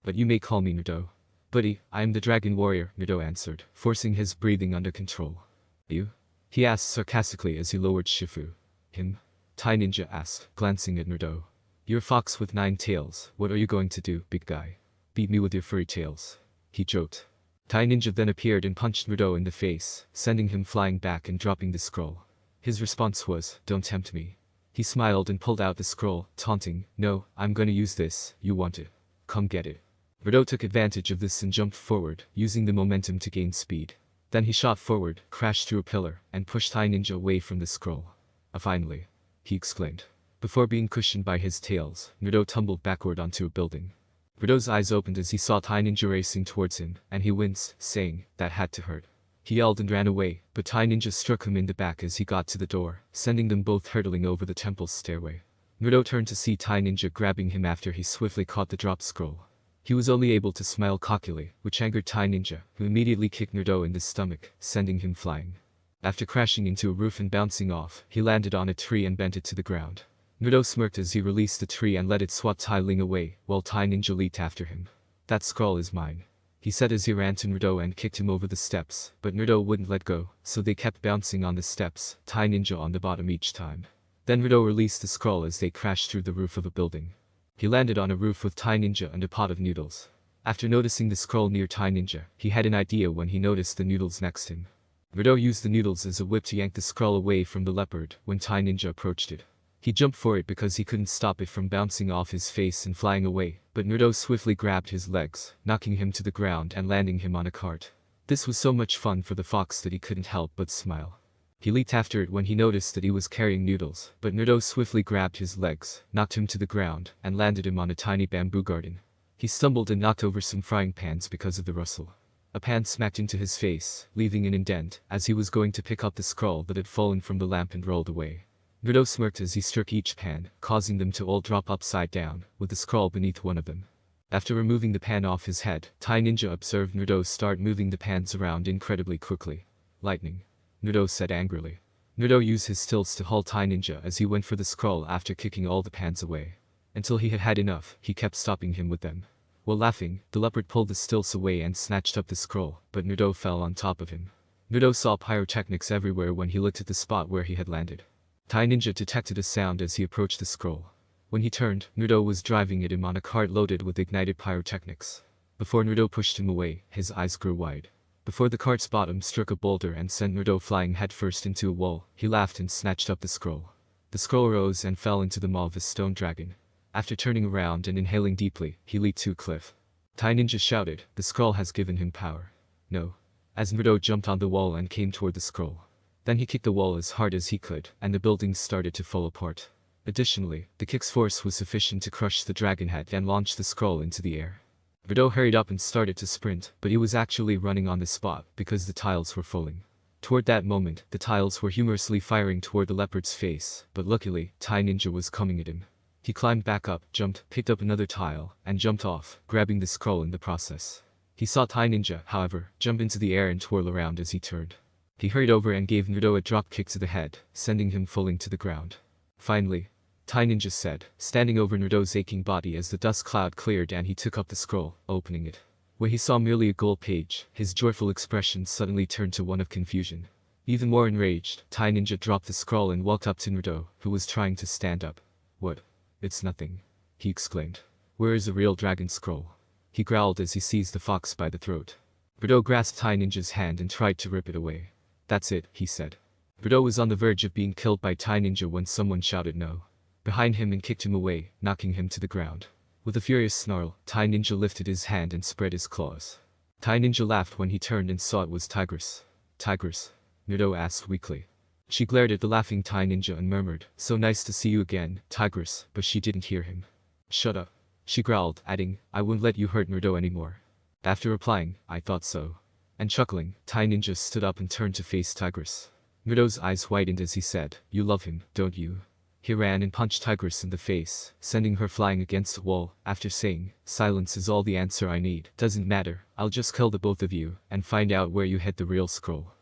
"But you may call me Naruto." "Buddy, I am the Dragon Warrior," Naruto answered, forcing his breathing under control. "You?" he asked sarcastically as he lowered Shifu. "Him?" Tai Ninja asked, glancing at Naruto. "You're a fox with 9 tails. What are you going to do, big guy? Beat me with your furry tails?" he joked. Tai Ninja then appeared and punched Naruto in the face, sending him flying back and dropping the scroll. His response was, "Don't tempt me." He smiled and pulled out the scroll, taunting, "No, I'm gonna use this. You want it. Come get it." Naruto took advantage of this and jumped forward, using the momentum to gain speed. Then he shot forward, crashed through a pillar, and pushed Tai Ninja away from the scroll. "Finally," he exclaimed. Before being cushioned by his tails, Naruto tumbled backward onto a building. Naruto's eyes opened as he saw Tai Ninja racing towards him, and he winced, saying, "That had to hurt." He yelled and ran away, but Tai Ninja struck him in the back as he got to the door, sending them both hurtling over the temple's stairway. Naruto turned to see Tai Ninja grabbing him after he swiftly caught the dropped scroll. He was only able to smile cockily, which angered Tai Ninja, who immediately kicked Naruto in the stomach, sending him flying. After crashing into a roof and bouncing off, he landed on a tree and bent it to the ground. Naruto smirked as he released the tree and let it swat Tai Ling away, while Tai Ninja leaped after him. "That scroll is mine," he said as he ran to Naruto and kicked him over the steps, but Naruto wouldn't let go, so they kept bouncing on the steps, Tai Ninja on the bottom each time. Then Naruto released the scroll as they crashed through the roof of a building. He landed on a roof with Tai Ninja and a pot of noodles. After noticing the scroll near Tai Ninja, he had an idea when he noticed the noodles next to him. Naruto used the noodles as a whip to yank the scroll away from the leopard when Tai Ninja approached it. He jumped for it because he couldn't stop it from bouncing off his face and flying away, but Naruto swiftly grabbed his legs, knocking him to the ground and landing him on a cart. This was so much fun for the fox that he couldn't help but smile. He leaped after it when he noticed that he was carrying noodles, but Naruto swiftly grabbed his legs, knocked him to the ground, and landed him on a tiny bamboo garden. He stumbled and knocked over some frying pans because of the rustle. A pan smacked into his face, leaving an indent, as he was going to pick up the scroll that had fallen from the lamp and rolled away. Naruto smirked as he struck each pan, causing them to all drop upside down, with the scroll beneath one of them. After removing the pan off his head, Tai Ninja observed Naruto start moving the pans around incredibly quickly. "Lightning," Naruto said angrily. Naruto used his stilts to halt Tai Ninja as he went for the scroll after kicking all the pans away. Until he had had enough, he kept stopping him with them. While laughing, the leopard pulled the stilts away and snatched up the scroll, but Naruto fell on top of him. Naruto saw pyrotechnics everywhere when he looked at the spot where he had landed. Tai Ninja detected a sound as he approached the scroll. When he turned, Naruto was driving at him on a cart loaded with ignited pyrotechnics. Before Naruto pushed him away, his eyes grew wide. Before the cart's bottom struck a boulder and sent Naruto flying headfirst into a wall, he laughed and snatched up the scroll. The scroll rose and fell into the maw of a stone dragon. After turning around and inhaling deeply, he leaped to a cliff. Tai Ninja shouted, "The scroll has given him power." "No." As Naruto jumped on the wall and came toward the scroll. Then he kicked the wall as hard as he could, and the buildings started to fall apart. Additionally, the kick's force was sufficient to crush the dragon head and launch the scroll into the air. Naruto hurried up and started to sprint, but he was actually running on the spot because the tiles were falling. Toward that moment, the tiles were humorously firing toward the leopard's face, but luckily, Tai Ninja was coming at him. He climbed back up, jumped, picked up another tile, and jumped off, grabbing the scroll in the process. He saw Tai Ninja, however, jump into the air and twirl around as he turned. He hurried over and gave Naruto a drop kick to the head, sending him falling to the ground. Finally, Tai Ninja said, standing over Naruto's aching body as the dust cloud cleared and he took up the scroll, opening it. Where he saw merely a gold page, his joyful expression suddenly turned to one of confusion. Even more enraged, Tai Ninja dropped the scroll and walked up to Naruto, who was trying to stand up. "What? It's nothing," he exclaimed. "Where is the real dragon scroll?" He growled as he seized the fox by the throat. Naruto grasped Tai Ninja's hand and tried to rip it away. "That's it," he said. Naruto was on the verge of being killed by Tai Ninja when someone shouted no behind him and kicked him away, knocking him to the ground. With a furious snarl, Tai Ninja lifted his hand and spread his claws. Tai Ninja laughed when he turned and saw it was Tigress. "Tigress?" Naruto asked weakly. She glared at the laughing Tai Ninja and murmured, "So nice to see you again, Tigress," but she didn't hear him. "Shut up," she growled, adding, "I won't let you hurt Naruto anymore." After replying, "I thought so." And chuckling, Tai Ninja stood up and turned to face Tigress. Naruto's eyes widened as he said, "You love him, don't you?" He ran and punched Tigress in the face, sending her flying against the wall, after saying, "Silence is all the answer I need. Doesn't matter, I'll just kill the both of you, and find out where you hid the real scroll."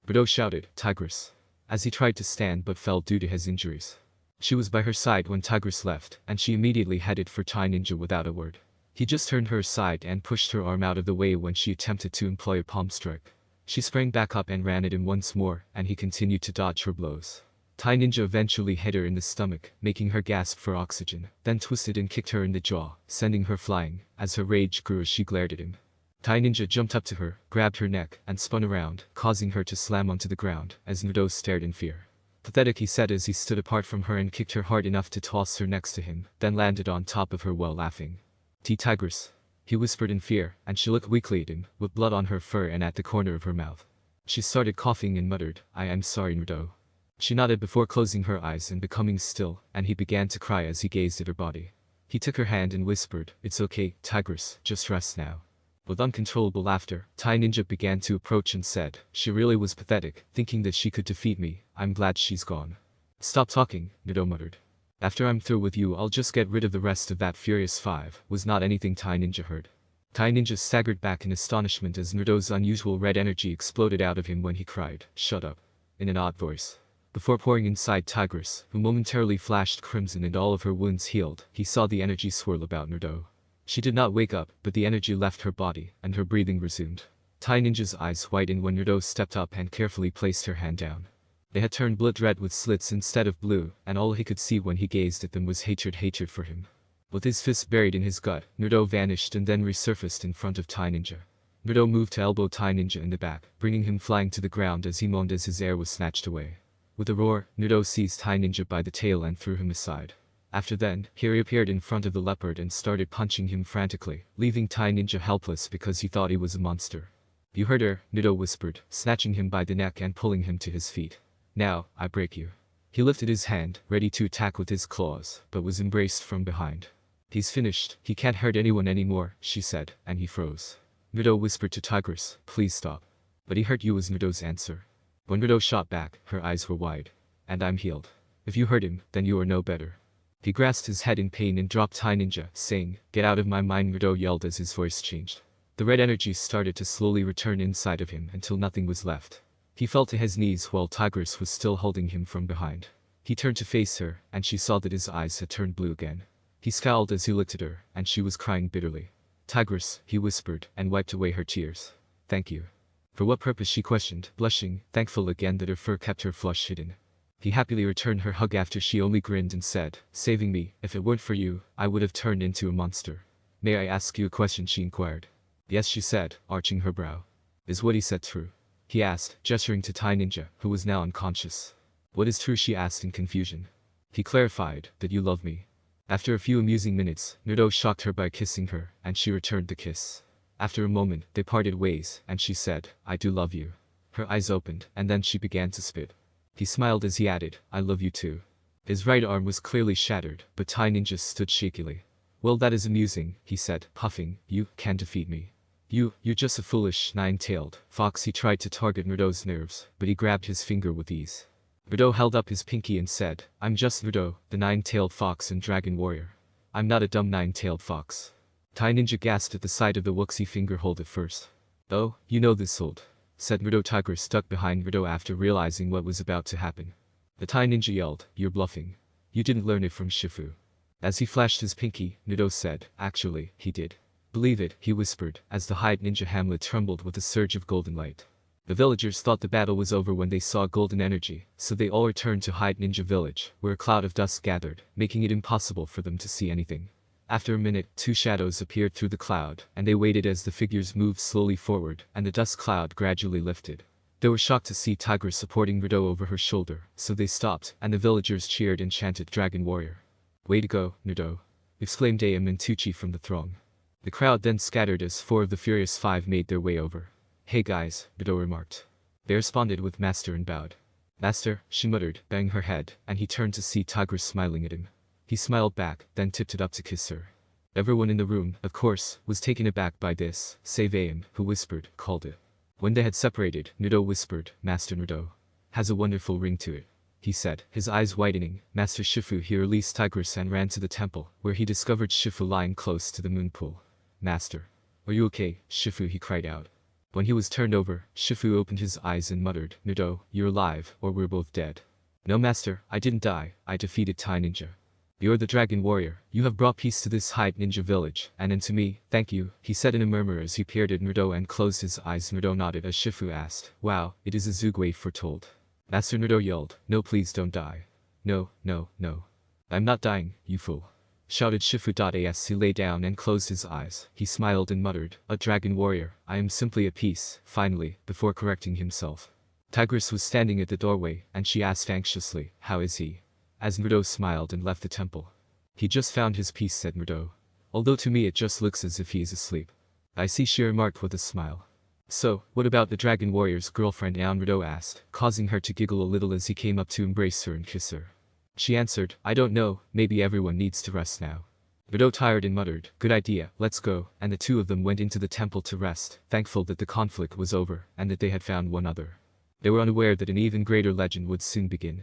Naruto shouted, "Tigress," as he tried to stand but fell due to his injuries. She was by her side when Tigress left, and she immediately headed for Tai Ninja without a word. He just turned her aside and pushed her arm out of the way when she attempted to employ a palm strike. She sprang back up and ran at him once more, and he continued to dodge her blows. Tai Ninja eventually hit her in the stomach, making her gasp for oxygen, then twisted and kicked her in the jaw, sending her flying, as her rage grew as she glared at him. Tai Ninja jumped up to her, grabbed her neck, and spun around, causing her to slam onto the ground, as Naruto stared in fear. "Pathetic," he said as he stood apart from her and kicked her hard enough to toss her next to him, then landed on top of her while laughing. "Tigress," he whispered in fear, and she looked weakly at him, with blood on her fur and at the corner of her mouth. She started coughing and muttered, "I am sorry, Naruto." She nodded before closing her eyes and becoming still, and he began to cry as he gazed at her body. He took her hand and whispered, "It's okay, Tigress, just rest now." With uncontrollable laughter, Tai Ninja began to approach and said, "She really was pathetic, thinking that she could defeat me. I'm glad she's gone." "Stop talking," Naruto muttered. "After I'm through with you, I'll just get rid of the rest of that Furious Five," was not anything Tai Ninja heard. Tai Ninja staggered back in astonishment as Naruto's unusual red energy exploded out of him when he cried, "Shut up," in an odd voice. Before pouring inside Tigress, who momentarily flashed crimson and all of her wounds healed, he saw the energy swirl about Naruto. She did not wake up, but the energy left her body, and her breathing resumed. Tai Ninja's eyes widened when Naruto stepped up and carefully placed her hand down. They had turned blood red with slits instead of blue, and all he could see when he gazed at them was hatred for him. With his fist buried in his gut, Naruto vanished and then resurfaced in front of Tai Ninja. Naruto moved to elbow Tai Ninja in the back, bringing him flying to the ground as he moaned as his air was snatched away. With a roar, Naruto seized Tai Ninja by the tail and threw him aside. After then, he reappeared in front of the leopard and started punching him frantically, leaving Tai Ninja helpless because he thought he was a monster. "You heard her," Naruto whispered, snatching him by the neck and pulling him to his feet. "Now, I break you." He lifted his hand, ready to attack with his claws, but was embraced from behind. "He's finished, he can't hurt anyone anymore," she said, and he froze. Naruto whispered to Tigress, "Please stop." "But he hurt you," was Naruto's answer. When Naruto shot back, her eyes were wide. "And I'm healed. If you hurt him, then you are no better." He grasped his head in pain and dropped Tai Ninja, saying, "Get out of my mind," Naruto yelled as his voice changed. The red energy started to slowly return inside of him until nothing was left. He fell to his knees while Tigress was still holding him from behind. He turned to face her, and she saw that his eyes had turned blue again. He scowled as he looked at her, and she was crying bitterly. Tigress, he whispered, and wiped away her tears. Thank you. For what purpose, she questioned, blushing, thankful again that her fur kept her flush hidden. He happily returned her hug after she only grinned and said, saving me, if it weren't for you, I would have turned into a monster. May I ask you a question, she inquired. Yes, she said, arching her brow. Is what he said true? He asked, gesturing to Tai Ninja, who was now unconscious. What is true, she asked in confusion. He clarified, that you love me. After a few amusing minutes, Naruto shocked her by kissing her, and she returned the kiss. After a moment, they parted ways, and she said, I do love you. Her eyes opened, and then she began to spit. He smiled as he added, I love you too. His right arm was clearly shattered, but Tai Ninja stood shakily. Well, that is amusing, he said, puffing, you can't defeat me. You're just a foolish, nine-tailed fox. He tried to target Naruto's nerves, but he grabbed his finger with ease. Naruto held up his pinky and said, I'm just Naruto, the nine-tailed fox and dragon warrior. I'm not a dumb nine-tailed fox. Tai Ninja gasped at the sight of the wuxy finger hold at first. Oh, you know this old, said Naruto. Tigress stuck behind Naruto after realizing what was about to happen. The Tai Ninja yelled, you're bluffing. You didn't learn it from Shifu. As he flashed his pinky, Naruto said, actually, he did. Believe it, he whispered, as the Hyde Ninja hamlet trembled with a surge of golden light. The villagers thought the battle was over when they saw golden energy, so they all returned to Hyde Ninja Village, where a cloud of dust gathered, making it impossible for them to see anything. After a minute, two shadows appeared through the cloud, and they waited as the figures moved slowly forward, and the dust cloud gradually lifted. They were shocked to see Tigress supporting Naruto over her shoulder, so they stopped, and the villagers cheered and chanted Dragon Warrior. Way to go, Naruto! Exclaimed Am and Tucci from the throng. The crowd then scattered as four of the Furious Five made their way over. Hey guys, Naruto remarked. They responded with Master and bowed. Master, she muttered, banging her head, and he turned to see Tigress smiling at him. He smiled back, then tipped it up to kiss her. Everyone in the room, of course, was taken aback by this, save Am, who whispered, called it. When they had separated, Naruto whispered, Master Naruto. Has a wonderful ring to it. He said, his eyes widening. Master Shifu. He released Tigress and ran to the temple, where he discovered Shifu lying close to the moon pool. Master. Are you okay, Shifu? He cried out. When he was turned over, Shifu opened his eyes and muttered, Naruto, you're alive, or we're both dead. No master, I didn't die, I defeated Tai Ninja. You're the Dragon Warrior, you have brought peace to this Hyde Ninja village, and to me, thank you, he said in a murmur as he peered at Naruto and closed his eyes. Naruto nodded as Shifu asked, wow, it is as Zugway foretold. Master. Naruto yelled, no, please don't die. No, no, no. I'm not dying, you fool. Shouted Shifu. As he lay down and closed his eyes, he smiled and muttered, a Dragon Warrior, I am simply at peace, finally, before correcting himself. Tigress was standing at the doorway, and she asked anxiously, how is he? As Naruto smiled and left the temple. He just found his peace, said Naruto. Although to me it just looks as if he is asleep. I see, she remarked with a smile. So, what about the Dragon Warrior's girlfriend now? Naruto asked, causing her to giggle a little as he came up to embrace her and kiss her. She answered, I don't know, maybe everyone needs to rest now. Naruto tired and muttered, good idea, let's go, and the two of them went into the temple to rest, thankful that the conflict was over, and that they had found one other. They were unaware that an even greater legend would soon begin.